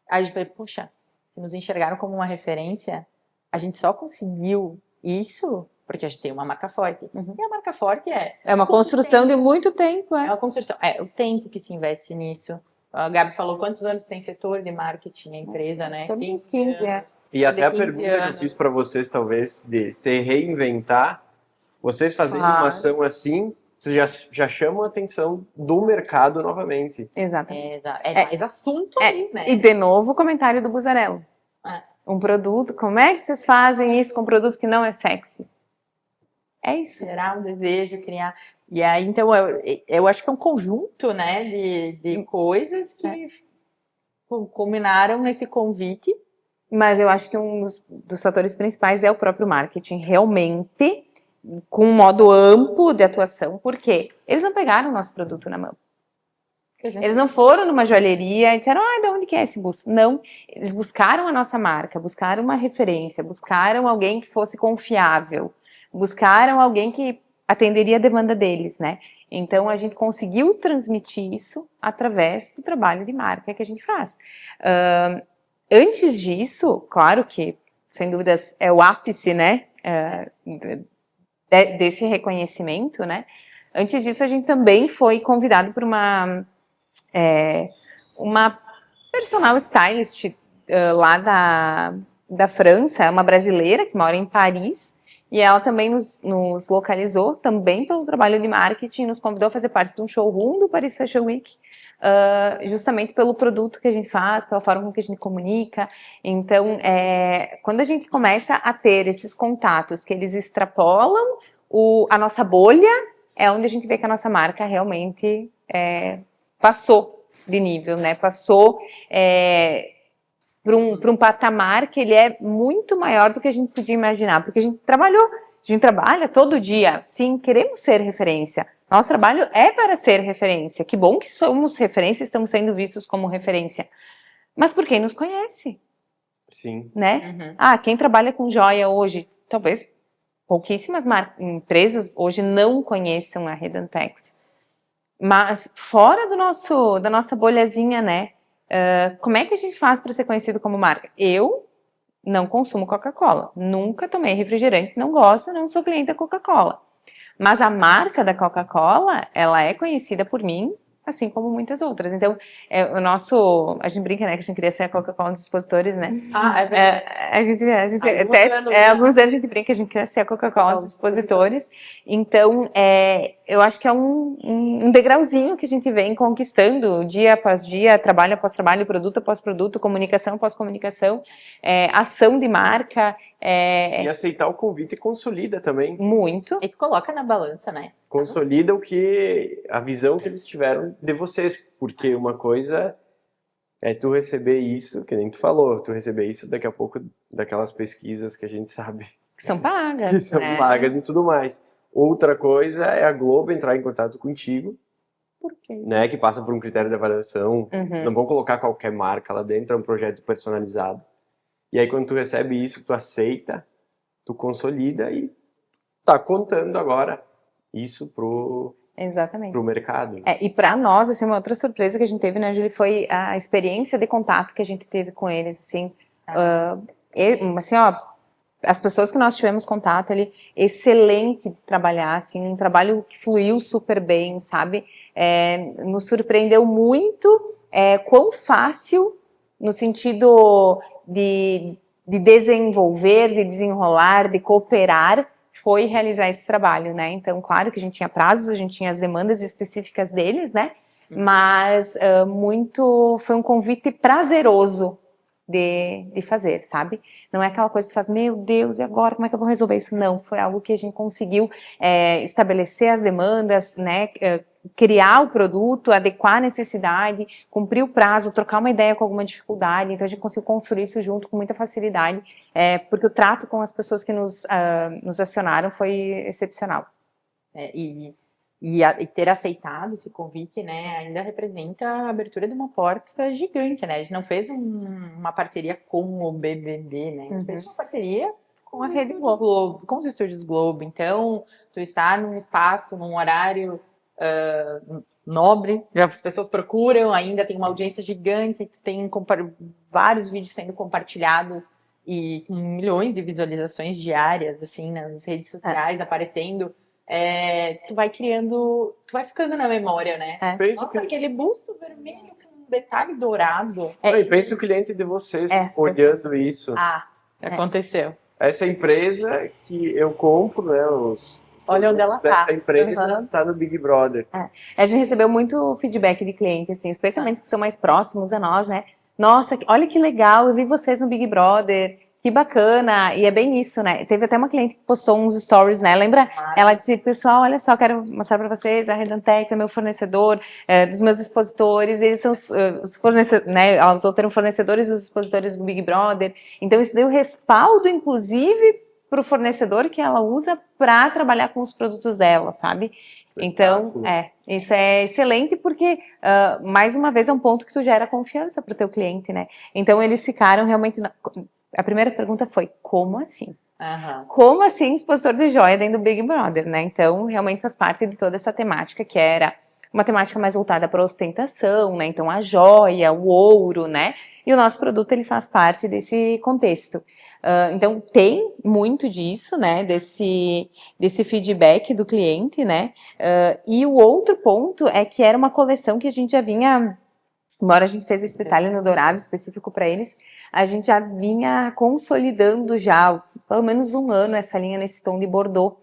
Aí a gente foi, poxa, se nos enxergaram como uma referência, a gente só conseguiu isso porque a gente tem uma marca forte. E a marca forte é uma construção de muito tempo, É uma construção. O tempo que se investe nisso. A Gabi falou quantos anos tem setor de marketing, a empresa, né? Uns 15 anos. E até a pergunta que eu fiz para vocês, talvez, de se reinventar, vocês fazendo uma ação assim, vocês já chamam a atenção do mercado novamente. Exatamente. Mais assunto aí, né? E de novo o comentário do Buzzarello. um produto, como é que vocês fazem isso com um produto que não é sexy? É isso. Gerar um desejo, criar. E aí, então, eu acho que é um conjunto, né, de coisas que culminaram nesse convite. Mas eu acho que um dos fatores principais é o próprio marketing, realmente, com um modo amplo de atuação, porque eles não pegaram o nosso produto na mão. Eles não foram numa joalheria e disseram, de onde que é esse busto? Não, eles buscaram a nossa marca, buscaram uma referência, buscaram alguém que fosse confiável, buscaram alguém que atenderia a demanda deles, né? Então, a gente conseguiu transmitir isso através do trabalho de marca que a gente faz. Antes disso, claro que, sem dúvidas, é o ápice, né, desse reconhecimento, né? Antes disso, a gente também foi convidado por uma personal stylist lá da França, uma brasileira que mora em Paris, e ela também nos localizou, também pelo trabalho de marketing, nos convidou a fazer parte de um showroom do Paris Fashion Week, justamente pelo produto que a gente faz, pela forma com que a gente comunica. Então, quando a gente começa a ter esses contatos que eles extrapolam a nossa bolha, é onde a gente vê que a nossa marca realmente passou de nível, né? Passou para um patamar que ele é muito maior do que a gente podia imaginar, porque a gente trabalha todo dia, sim, queremos ser referência. Nosso trabalho é para ser referência. Que bom que somos referência, estamos sendo vistos como referência. Mas por quem nos conhece? Sim. Né? Quem trabalha com joia hoje, talvez pouquíssimas empresas hoje não conheçam a Redantex. Mas fora da nossa bolhazinha, né? Como é que a gente faz para ser conhecido como marca? Eu não consumo Coca-Cola. Nunca tomei refrigerante, não gosto, não sou cliente da Coca-Cola. Mas a marca da Coca-Cola, ela é conhecida por mim, assim como muitas outras. Então, a gente brinca, né, que a gente queria ser a Coca-Cola dos expositores, né? É verdade. Alguns anos a gente brinca que a gente quer ser a Coca-Cola dos expositores. Então, eu acho que é um degrauzinho que a gente vem conquistando dia após dia, trabalho após trabalho, produto após produto, comunicação após comunicação, ação de marca. E aceitar o convite e consolida também. Muito. E tu coloca na balança, né? Consolida a visão que eles tiveram de vocês, porque uma coisa é tu receber isso, que nem tu falou, tu receber isso daqui a pouco daquelas pesquisas que a gente sabe Que são pagas. que são né? pagas e tudo mais. Outra coisa é a Globo entrar em contato contigo, Por quê? né, que passa por um critério de avaliação. Não vão colocar qualquer marca lá dentro, é um projeto personalizado. E aí quando tu recebe isso, tu aceita, tu consolida e tá contando agora isso Exatamente. pro mercado. E para nós, assim, uma outra surpresa que a gente teve, né, Julie, foi a experiência de contato que a gente teve com eles, assim, as pessoas que nós tivemos contato ali, excelente de trabalhar, assim, um trabalho que fluiu super bem, sabe, nos surpreendeu muito quão fácil, no sentido de desenvolver, de desenrolar, de cooperar, foi realizar esse trabalho, né? Então, claro que a gente tinha prazos, a gente tinha as demandas específicas deles, né? Mas foi um convite prazeroso de fazer, sabe? Não é aquela coisa que tu faz, meu Deus, e agora? Como é que eu vou resolver isso? Não, foi algo que a gente conseguiu estabelecer as demandas, né? Criar o produto, adequar a necessidade, cumprir o prazo, trocar uma ideia com alguma dificuldade. Então a gente conseguiu construir isso junto com muita facilidade, porque o trato com as pessoas que nos acionaram foi excepcional. E ter aceitado esse convite, né, ainda representa a abertura de uma porta gigante, né? A gente não fez uma parceria com o BBB, né? A gente fez uma parceria com a Rede Globo, com os estúdios Globo. Então, tu estar num espaço, num horário nobre, as pessoas procuram, ainda tem uma audiência gigante, tem vários vídeos sendo compartilhados e com milhões de visualizações diárias, assim, nas redes sociais, aparecendo. Tu vai ficando na memória, né? Nossa, aquele busto vermelho com um detalhe dourado. Pensa o cliente de vocês olhando isso. Aconteceu. Essa empresa que eu compro, né, olha onde ela tá. Essa empresa tá no Big Brother. A gente recebeu muito feedback de cliente, assim, especialmente que são mais próximos a nós, né? Nossa, olha que legal, eu vi vocês no Big Brother. Que bacana, e é bem isso, né? Teve até uma cliente que postou uns stories, né? Lembra? Ela disse, pessoal, olha só, quero mostrar para vocês, a Redantex é meu fornecedor, dos meus expositores, eles são os fornecedores, né? Elas eram fornecedores dos expositores do Big Brother. Então isso deu respaldo, inclusive, para o fornecedor que ela usa para trabalhar com os produtos dela, sabe? Então, isso é excelente porque, mais uma vez, é um ponto que tu gera confiança para o teu cliente, né? Então, eles ficaram realmente... A primeira pergunta foi, como assim? Como assim expositor de joia dentro do Big Brother, né? Então, realmente faz parte de toda essa temática que era uma temática mais voltada para ostentação, né? Então, a joia, o ouro, né? E o nosso produto, ele faz parte desse contexto. Então, tem muito disso, né? Desse feedback do cliente, né? E o outro ponto é que era uma coleção que a gente já vinha... Embora a gente fez esse detalhe no dourado específico para eles, a gente já vinha consolidando já, pelo menos um ano, essa linha nesse tom de Bordeaux,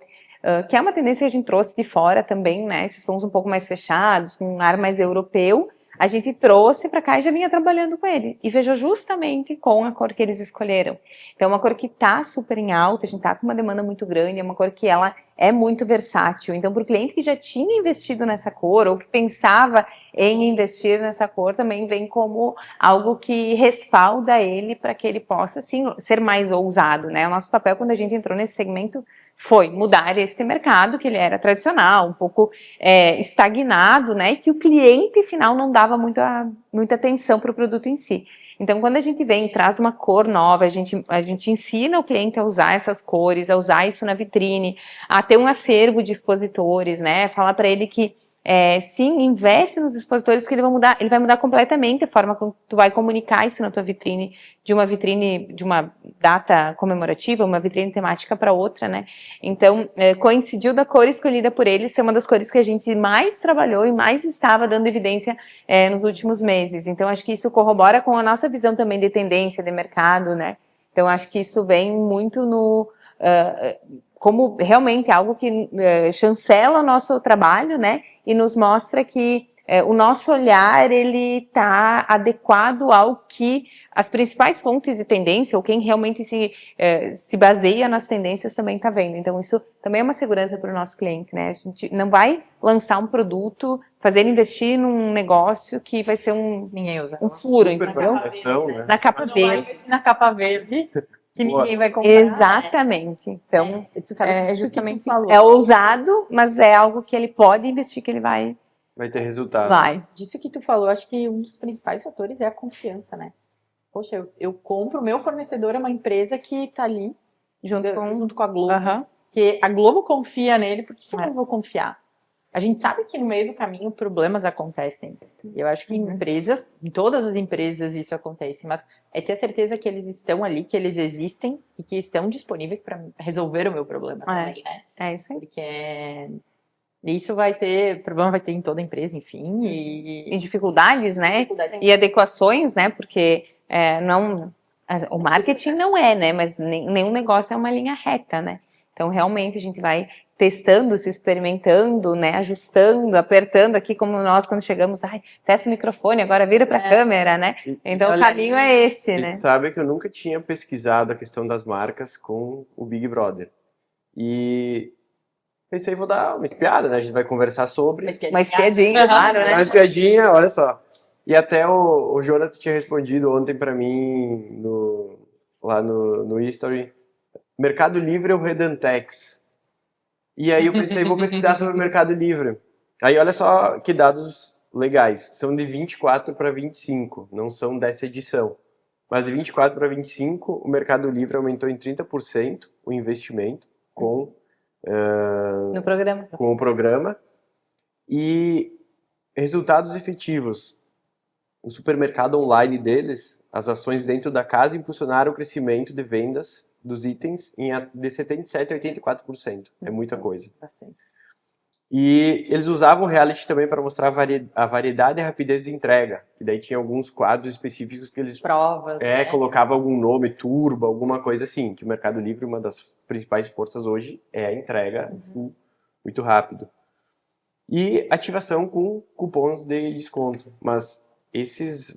que é uma tendência que a gente trouxe de fora também, né? Esses tons um pouco mais fechados, com um ar mais europeu, a gente trouxe para cá e já vinha trabalhando com ele. E veja justamente com a cor que eles escolheram. Então, é uma cor que tá super em alta, a gente tá com uma demanda muito grande, é uma cor que ela é muito versátil. Então, para o cliente que já tinha investido nessa cor, ou que pensava em investir nessa cor, também vem como algo que respalda ele para que ele possa, sim, ser mais ousado, né? O nosso papel, quando a gente entrou nesse segmento, foi mudar esse mercado, que ele era tradicional, um pouco estagnado, né? E que o cliente final não dava muita atenção para o produto em si. Então, quando a gente vem e traz uma cor nova, a gente ensina o cliente a usar essas cores, a usar isso na vitrine, a ter um acervo de expositores, né? Falar para ele que sim, investe nos expositores, porque ele vai mudar completamente a forma como tu vai comunicar isso na tua vitrine, de uma data comemorativa, uma vitrine temática para outra, né? Então, coincidiu da cor escolhida por eles ser uma das cores que a gente mais trabalhou e mais estava dando evidência nos últimos meses. Então, acho que isso corrobora com a nossa visão também de tendência de mercado, né? Então, acho que isso vem muito como realmente algo que chancela o nosso trabalho, né? E nos mostra que o nosso olhar, ele está adequado ao que as principais fontes de tendência, ou quem realmente se baseia nas tendências também está vendo. Então, isso também é uma segurança para o nosso cliente, né? A gente não vai lançar um produto, fazer ele investir num negócio que vai ser um furo, entendeu? Né? Na capa verde. Não vai investir na capa verde. Que ninguém vai comprar. Exatamente. Então, é justamente isso. É ousado, mas é algo que ele pode investir, que ele vai ter resultado. Vai. Disso que tu falou, acho que um dos principais fatores é a confiança, né? Poxa, eu compro, meu fornecedor é uma empresa que tá ali junto com a Globo. Que a Globo confia nele, por que eu não vou confiar? A gente sabe que no meio do caminho problemas acontecem. Eu acho que em todas as empresas isso acontece, mas é ter a certeza que eles estão ali, que eles existem e que estão disponíveis para resolver o meu problema também, né? É isso aí. Porque isso problema vai ter em toda empresa, enfim. E dificuldades, né? E adequações, né? Porque o marketing não né? Mas nenhum negócio é uma linha reta, né? Então, realmente, a gente vai testando, se experimentando, né, ajustando, apertando aqui, como nós, quando chegamos, testa o microfone, agora vira para a câmera, né? Então, o caminho é esse, né? Sabe que eu nunca tinha pesquisado a questão das marcas com o Big Brother. E pensei, vou dar uma espiada, né? A gente vai conversar sobre. Uma espiadinha, claro, né? Uma espiadinha, olha só. E até o Jonathan tinha respondido ontem para mim, lá no History, Mercado Livre ou Redantex? E aí eu pensei, vou pesquisar sobre o Mercado Livre. Aí olha só que dados legais. São de 24 para 25, não são dessa edição. Mas de 24 para 25, o Mercado Livre aumentou em 30% o investimento com o programa. E resultados efetivos. O supermercado online deles, as ações dentro da casa impulsionaram o crescimento de vendas dos itens de 77% a 84%. É muita coisa. Bastante. E eles usavam o reality também para mostrar a variedade e a rapidez de entrega. Que daí tinha alguns quadros específicos que eles provas, né? Colocavam algum nome, turbo, alguma coisa assim. Que o Mercado Livre, uma das principais forças hoje, é a entrega muito rápido. E ativação com cupons de desconto. Mas esses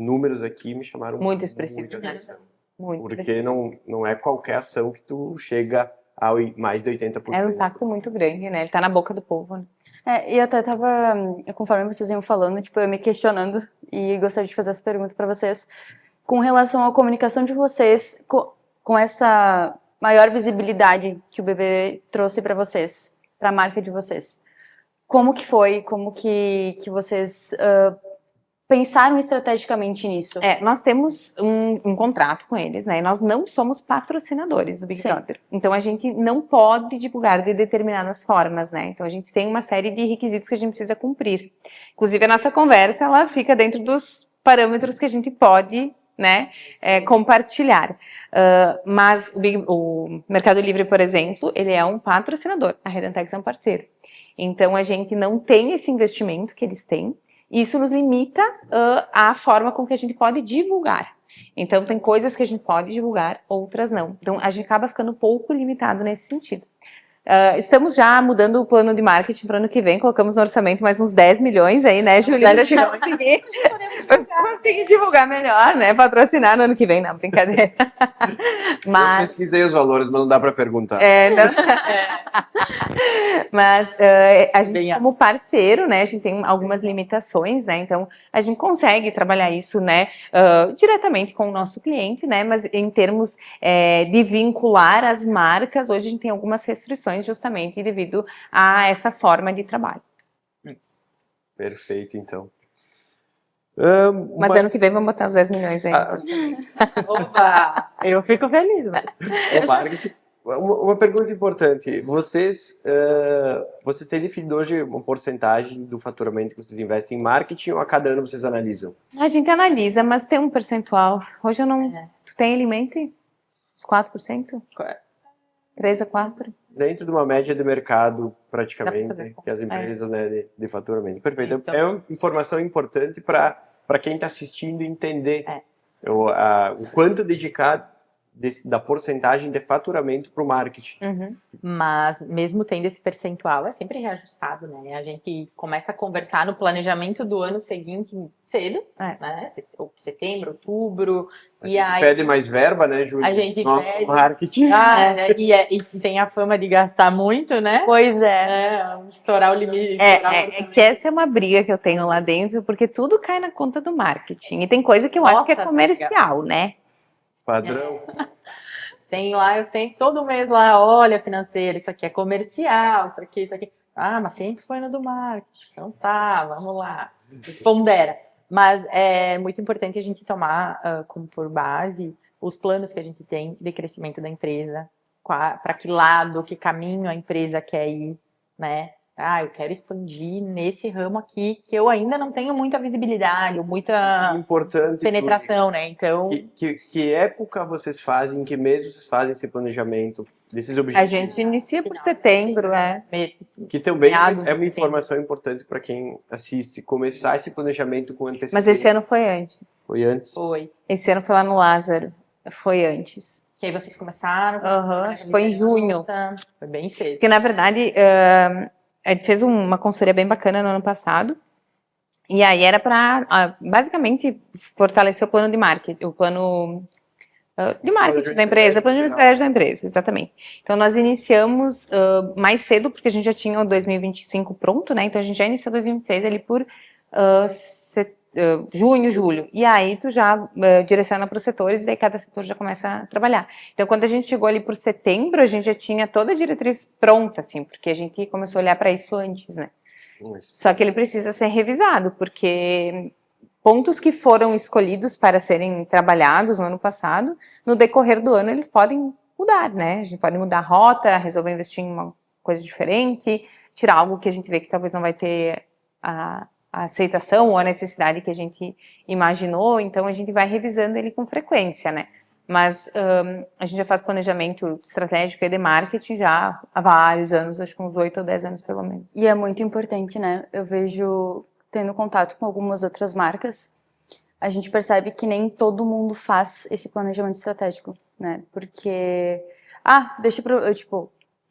números aqui me chamaram muito expressivos. Muito Porque não é qualquer ação que tu chega a mais de 80%. É um impacto muito grande, né? Ele tá na boca do povo, né? E eu até tava, conforme vocês iam falando, tipo, eu me questionando e gostaria de fazer essa pergunta para vocês. Com relação à comunicação de vocês, com essa maior visibilidade que o BB trouxe para vocês, para a marca de vocês, como que foi? Como que vocês pensaram estrategicamente nisso? Nós temos um contrato com eles, né? E nós não somos patrocinadores do Big Brother. Então a gente não pode divulgar de determinadas formas, né? Então a gente tem uma série de requisitos que a gente precisa cumprir. Inclusive a nossa conversa, ela fica dentro dos parâmetros que a gente pode, né, compartilhar. Mas o Mercado Livre, por exemplo, ele é um patrocinador. A Redentex é um parceiro. Então a gente não tem esse investimento que eles têm. Isso nos limita à forma com que a gente pode divulgar. Então, tem coisas que a gente pode divulgar, outras não. Então, a gente acaba ficando um pouco limitado nesse sentido. Estamos já mudando o plano de marketing para o ano que vem, colocamos no orçamento mais uns 10 milhões aí, né, Júlia? Pra gente conseguir divulgar melhor, né, patrocinar no ano que vem, não, brincadeira. Eu pesquisei os valores, mas não dá para perguntar. Mas a gente, como parceiro, né, a gente tem algumas limitações, né, então a gente consegue trabalhar isso, né, diretamente com o nosso cliente, né, mas em termos de vincular as marcas, hoje a gente tem algumas restrições justamente devido a essa forma de trabalho. Isso. Perfeito, então. Mas ano que vem vamos botar os 10 milhões aí. Opa! Eu fico feliz, né? Marketing. Uma pergunta importante. Vocês têm definido hoje uma porcentagem do faturamento que vocês investem em marketing ou a cada ano vocês analisam? A gente analisa, mas tem um percentual. Hoje eu não... Tu tem ele em mente? Uns 4%? 3 a 4%? Dentro de uma média de mercado, praticamente, que as empresas, né, de faturamento. Perfeito. É uma informação importante para quem está assistindo entender o quanto dedicar da porcentagem de faturamento para o marketing. Uhum. Mas, mesmo tendo esse percentual, é sempre reajustado, né? A gente começa a conversar no planejamento do ano seguinte cedo, né? Setembro, outubro. A gente pede mais verba, né, Júlia? A gente pede. Marketing. E tem a fama de gastar muito, né? Pois é. Estourar o limite. Que essa é uma briga que eu tenho lá dentro, porque tudo cai na conta do marketing. E tem coisa que eu acho que é comercial, né? Padrão. Tem lá, eu sempre, todo mês lá, olha, financeiro, isso aqui é comercial, isso aqui. Ah, mas sempre foi no do marketing. Então tá, vamos lá. Pondera. Mas é muito importante a gente tomar como por base os planos que a gente tem de crescimento da empresa, para que lado, que caminho a empresa quer ir, né? Eu quero expandir nesse ramo aqui que eu ainda não tenho muita visibilidade, muita penetração, né? Então, que época vocês fazem, em que mês vocês fazem esse planejamento desses objetivos? A gente inicia por setembro, Que também é uma informação importante para quem assiste, começar esse planejamento com antecedência. Mas esse ano foi antes. Foi antes? Foi. Esse ano foi lá no Lázaro. Foi antes. Que aí vocês começaram? Acho que foi em junho. Foi bem cedo. Porque, na verdade, a gente fez uma consultoria bem bacana no ano passado. E aí era para, basicamente, fortalecer o plano de marketing. O plano de marketing da empresa, plano de estratégia da empresa, exatamente. Então, nós iniciamos mais cedo, porque a gente já tinha o 2025 pronto, né? Então, a gente já iniciou 2026 ali por junho, julho. E aí, tu já direciona para os setores e daí cada setor já começa a trabalhar. Então, quando a gente chegou ali por setembro, a gente já tinha toda a diretriz pronta, assim, porque a gente começou a olhar para isso antes, né? Só que ele precisa ser revisado, porque pontos que foram escolhidos para serem trabalhados no ano passado, no decorrer do ano eles podem mudar, né? A gente pode mudar a rota, resolver investir em uma coisa diferente, tirar algo que a gente vê que talvez não vai ter a aceitação ou a necessidade que a gente imaginou, então a gente vai revisando ele com frequência, né? Mas a gente já faz planejamento estratégico e de marketing já há vários anos, acho que uns 8 ou 10 anos pelo menos. E é muito importante, né? Eu vejo, tendo contato com algumas outras marcas, a gente percebe que nem todo mundo faz esse planejamento estratégico, né? Porque,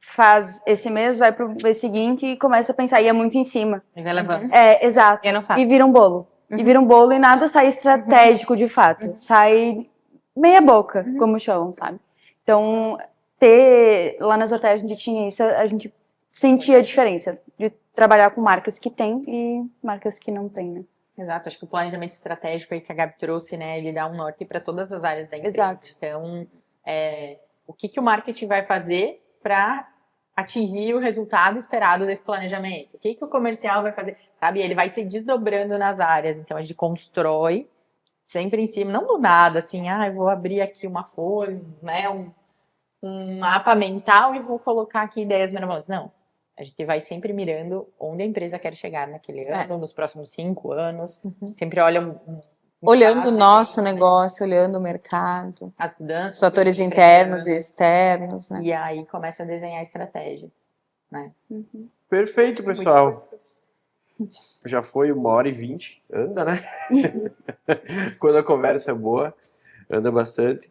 faz esse mês, vai pro mês seguinte e começa a pensar, e é muito em cima. E vai levando. Exato. Eu não faço. E vira um bolo. E vira um bolo e nada sai estratégico de fato. Sai meia boca, como chamam, sabe? Então, lá nas Ortega a gente tinha isso, a gente sentia a diferença de trabalhar com marcas que tem e marcas que não tem, né? Exato, acho que o planejamento estratégico aí que a Gabi trouxe, né, ele dá um norte para todas as áreas da empresa. Exato. Então, o que o marketing vai fazer para atingir o resultado esperado desse planejamento? O que o comercial vai fazer? Sabe, ele vai se desdobrando nas áreas, então a gente constrói sempre em cima, não do nada, assim, eu vou abrir aqui uma folha, né, um mapa mental e vou colocar aqui ideias mirabolantes. Não. A gente vai sempre mirando onde a empresa quer chegar naquele ano, nos próximos 5 anos. Sempre olha olhando o nosso negócio, olhando o mercado, as mudanças, os fatores internos e externos, né? E aí começa a desenhar a estratégia, né? Perfeito, pessoal. Já foi 1h20. Anda, né? Quando a conversa é boa, anda bastante.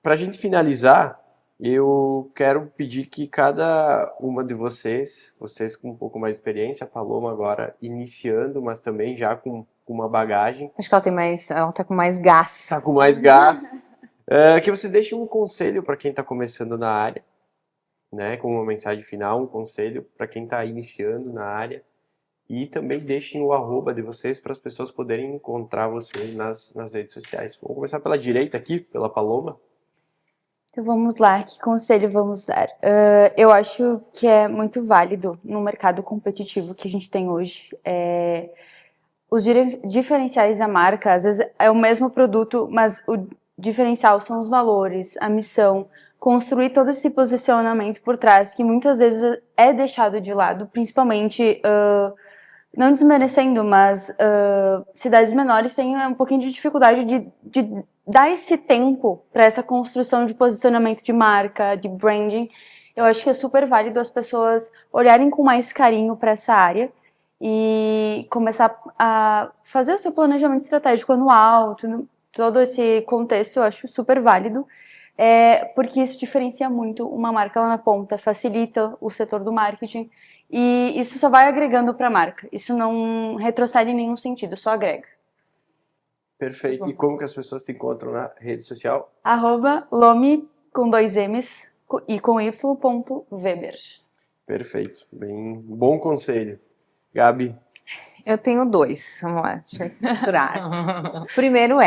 Pra gente finalizar, eu quero pedir que cada uma de vocês com um pouco mais de experiência, a Paloma agora iniciando, mas também já com uma bagagem. Acho que ela tá com mais gás. Tá com mais gás. Que você deixe um conselho para quem está começando na área, né? Com uma mensagem final, um conselho para quem está iniciando na área. E também deixem o @, de vocês para as pessoas poderem encontrar vocês nas redes sociais. Vamos começar pela direita aqui, pela Paloma. Então vamos lá, que conselho vamos dar? Eu acho que é muito válido no mercado competitivo que a gente tem hoje. Os diferenciais da marca, às vezes é o mesmo produto, mas o diferencial são os valores, a missão, construir todo esse posicionamento por trás, que muitas vezes é deixado de lado, principalmente, não desmerecendo, mas cidades menores têm um pouquinho de dificuldade de dar esse tempo para essa construção de posicionamento de marca, de branding. Eu acho que é super válido as pessoas olharem com mais carinho para essa área e começar a fazer seu planejamento estratégico anual, todo esse contexto eu acho super válido, porque isso diferencia muito uma marca lá na ponta, facilita o setor do marketing e isso só vai agregando para a marca, isso não retrocede em nenhum sentido, só agrega. Perfeito. E como que as pessoas te encontram na rede social? @Lomi com 2 M's e com y.weber. Perfeito. Bem, bom conselho. Gabi? Eu tenho 2, vamos lá, deixa eu estruturar. O primeiro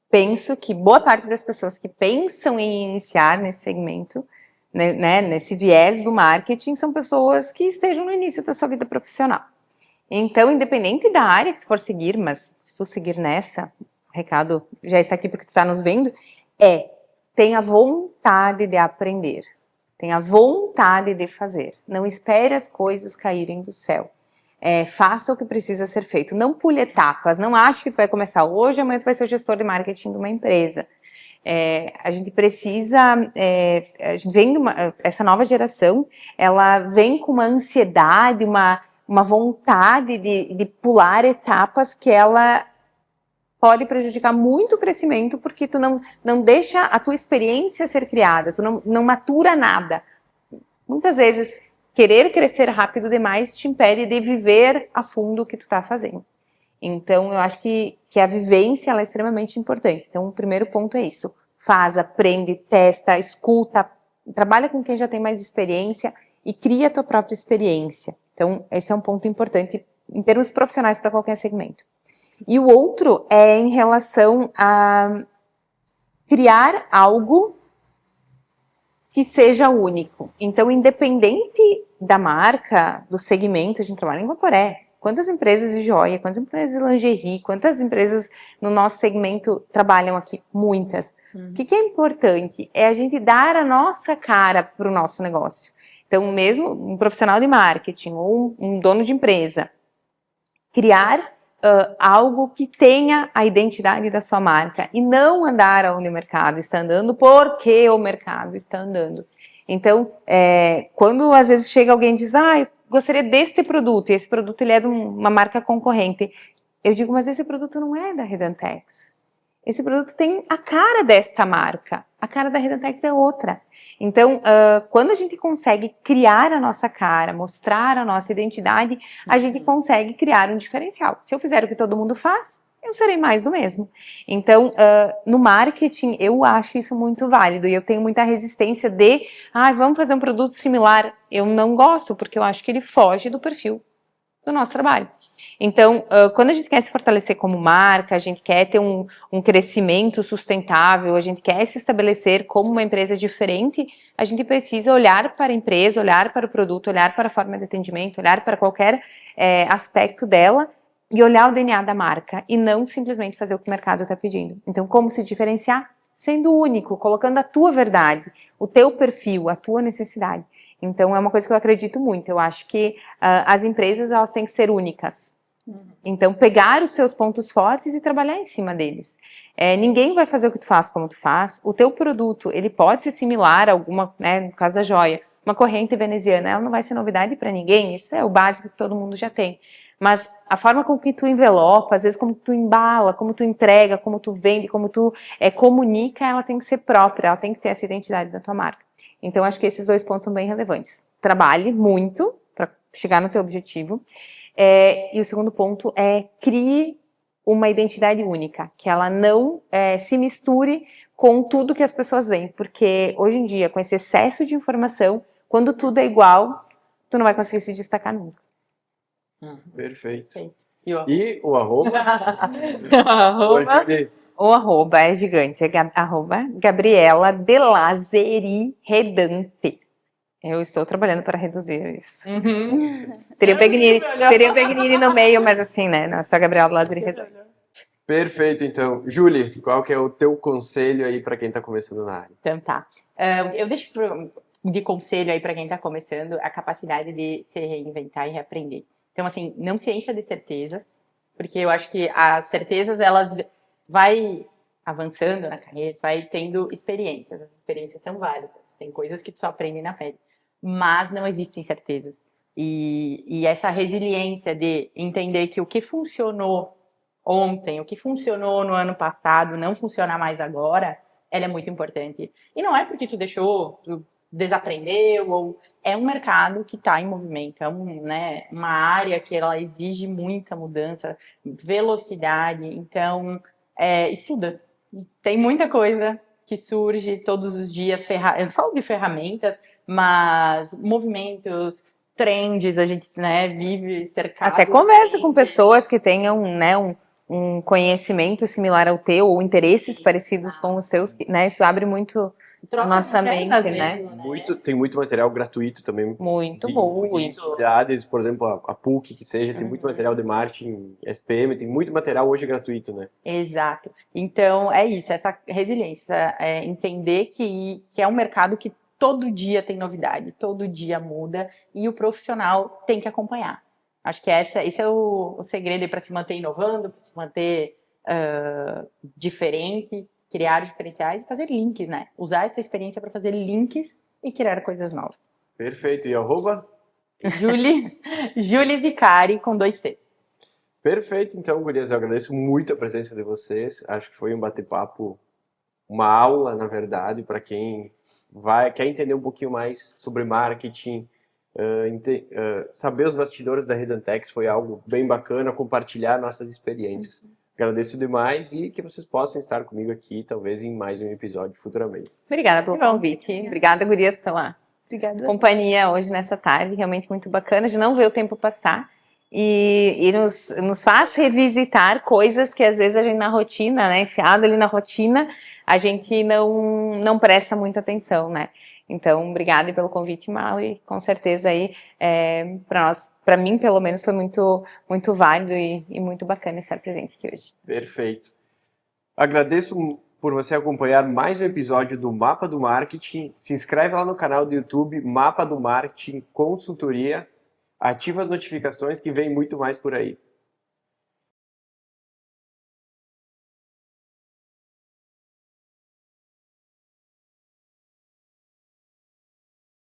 penso que boa parte das pessoas que pensam em iniciar nesse segmento, né, nesse viés do marketing, são pessoas que estejam no início da sua vida profissional. Então, independente da área que tu for seguir, mas se tu seguir nessa, o recado já está aqui porque tu está nos vendo, tenha vontade de aprender, tenha vontade de fazer, não espere as coisas caírem do céu. Faça o que precisa ser feito, não pule etapas, não ache que tu vai começar hoje, amanhã tu vai ser gestor de marketing de uma empresa. A gente precisa, a gente vem essa nova geração, ela vem com uma ansiedade, uma vontade de pular etapas que ela pode prejudicar muito o crescimento, porque tu não deixa a tua experiência ser criada, tu não matura nada. Muitas vezes, querer crescer rápido demais te impede de viver a fundo o que tu está fazendo. Então, eu acho que a vivência ela é extremamente importante. Então, o primeiro ponto é isso. Faz, aprende, testa, escuta, trabalha com quem já tem mais experiência e cria a tua própria experiência. Então, esse é um ponto importante em termos profissionais para qualquer segmento. E o outro é em relação a criar algo que seja único. Então, independente da marca, do segmento, a gente trabalha em Vaporé. Quantas empresas de joia, quantas empresas de lingerie, quantas empresas no nosso segmento trabalham aqui? Muitas. O que é importante é a gente dar a nossa cara para o nosso negócio. Então, mesmo um profissional de marketing ou um dono de empresa, criar algo que tenha a identidade da sua marca e não andar onde o mercado está andando porque o mercado está andando. Então, quando às vezes chega alguém e diz, eu gostaria deste produto, e esse produto ele é de uma marca concorrente, eu digo, mas esse produto não é da Redentex. Esse produto tem a cara desta marca, a cara da Redentex é outra. Então, quando a gente consegue criar a nossa cara, mostrar a nossa identidade, a gente consegue criar um diferencial. Se eu fizer o que todo mundo faz, eu serei mais do mesmo. Então, no marketing, eu acho isso muito válido e eu tenho muita resistência de, vamos fazer um produto similar. Eu não gosto, porque eu acho que ele foge do perfil do nosso trabalho. Então, quando a gente quer se fortalecer como marca, a gente quer ter um crescimento sustentável, a gente quer se estabelecer como uma empresa diferente, a gente precisa olhar para a empresa, olhar para o produto, olhar para a forma de atendimento, olhar para qualquer aspecto dela e olhar o DNA da marca e não simplesmente fazer o que o mercado está pedindo. Então, como se diferenciar? Sendo único, colocando a tua verdade, o teu perfil, a tua necessidade. Então, é uma coisa que eu acredito muito. Eu acho que as empresas, elas têm que ser únicas. Então, pegar os seus pontos fortes e trabalhar em cima deles. Ninguém vai fazer o que tu faz como tu faz. O teu produto, ele pode ser similar a alguma, né, no caso da joia, uma corrente veneziana, ela não vai ser novidade para ninguém, isso é o básico que todo mundo já tem. Mas a forma com que tu envelopa, às vezes como tu embala, como tu entrega, como tu vende, como tu comunica, ela tem que ser própria, ela tem que ter essa identidade da tua marca. Então, acho que esses 2 pontos são bem relevantes. Trabalhe muito para chegar no teu objetivo. E o segundo ponto é crie uma identidade única, que ela não se misture com tudo que as pessoas veem, porque hoje em dia, com esse excesso de informação, quando tudo é igual, tu não vai conseguir se destacar nunca. Perfeito. Perfeito. E o arroba? O arroba é gigante, é arroba Gabriela De Lazeri Redante. Eu estou trabalhando para reduzir isso. Teria o Pegnini no meio, mas assim, né? Não, é só Gabriela De Lazeri Redante. Perfeito, então. Julie, qual que é o teu conselho aí para quem está começando na área? Então tá. Eu deixo de conselho aí para quem está começando a capacidade de se reinventar e reaprender. Então, assim, não se encha de certezas, porque eu acho que as certezas, elas vai avançando na carreira, vai tendo experiências. As experiências são válidas. Tem coisas que tu só aprende na pele. Mas não existem certezas. E essa resiliência de entender que o que funcionou ontem, o que funcionou no ano passado, não funciona mais agora, ela é muito importante. E não é porque tu deixou, tu desaprendeu, ou é um mercado que está em movimento, é uma área que ela exige muita mudança, velocidade, então estuda. Tem muita coisa que surge todos os dias, eu não falo de ferramentas, mas movimentos, trends, a gente vive cercado. Até conversa com pessoas que tenham um conhecimento similar ao teu, ou interesses parecidos com os seus, né? Isso abre muito a nossa mente, né? Tem muito material gratuito também. Muito. Entidades, por exemplo, a PUC, que seja, tem muito material de marketing, SPM, tem muito material hoje gratuito, né? Exato. Então, é isso, essa resiliência, entender que é um mercado que todo dia tem novidade, todo dia muda, e o profissional tem que acompanhar. Acho que esse é o segredo para se manter inovando, para se manter diferente, criar diferenciais e fazer links, né? Usar essa experiência para fazer links e criar coisas novas. Perfeito. E arroba? Julie Vicari, com 2 Cs. Perfeito. Então, gurias, eu agradeço muito a presença de vocês. Acho que foi um bate-papo, uma aula, na verdade, para quem quer entender um pouquinho mais sobre marketing, saber os bastidores da Redantex foi algo bem bacana, compartilhar nossas experiências. Agradeço demais e que vocês possam estar comigo aqui, talvez em mais um episódio futuramente. Obrigada pelo convite. Obrigada, gurias, pela companhia hoje nessa tarde. Realmente muito bacana de não ver o tempo passar e nos faz revisitar coisas que às vezes a gente na rotina, né, enfiado ali na rotina, a gente não presta muita atenção, né? Então, obrigada pelo convite, Mal, e com certeza aí, para mim, pelo menos, foi muito, muito válido e muito bacana estar presente aqui hoje. Perfeito. Agradeço por você acompanhar mais um episódio do Mapa do Marketing. Se inscreve lá no canal do YouTube, Mapa do Marketing Consultoria. Ativa as notificações que vem muito mais por aí.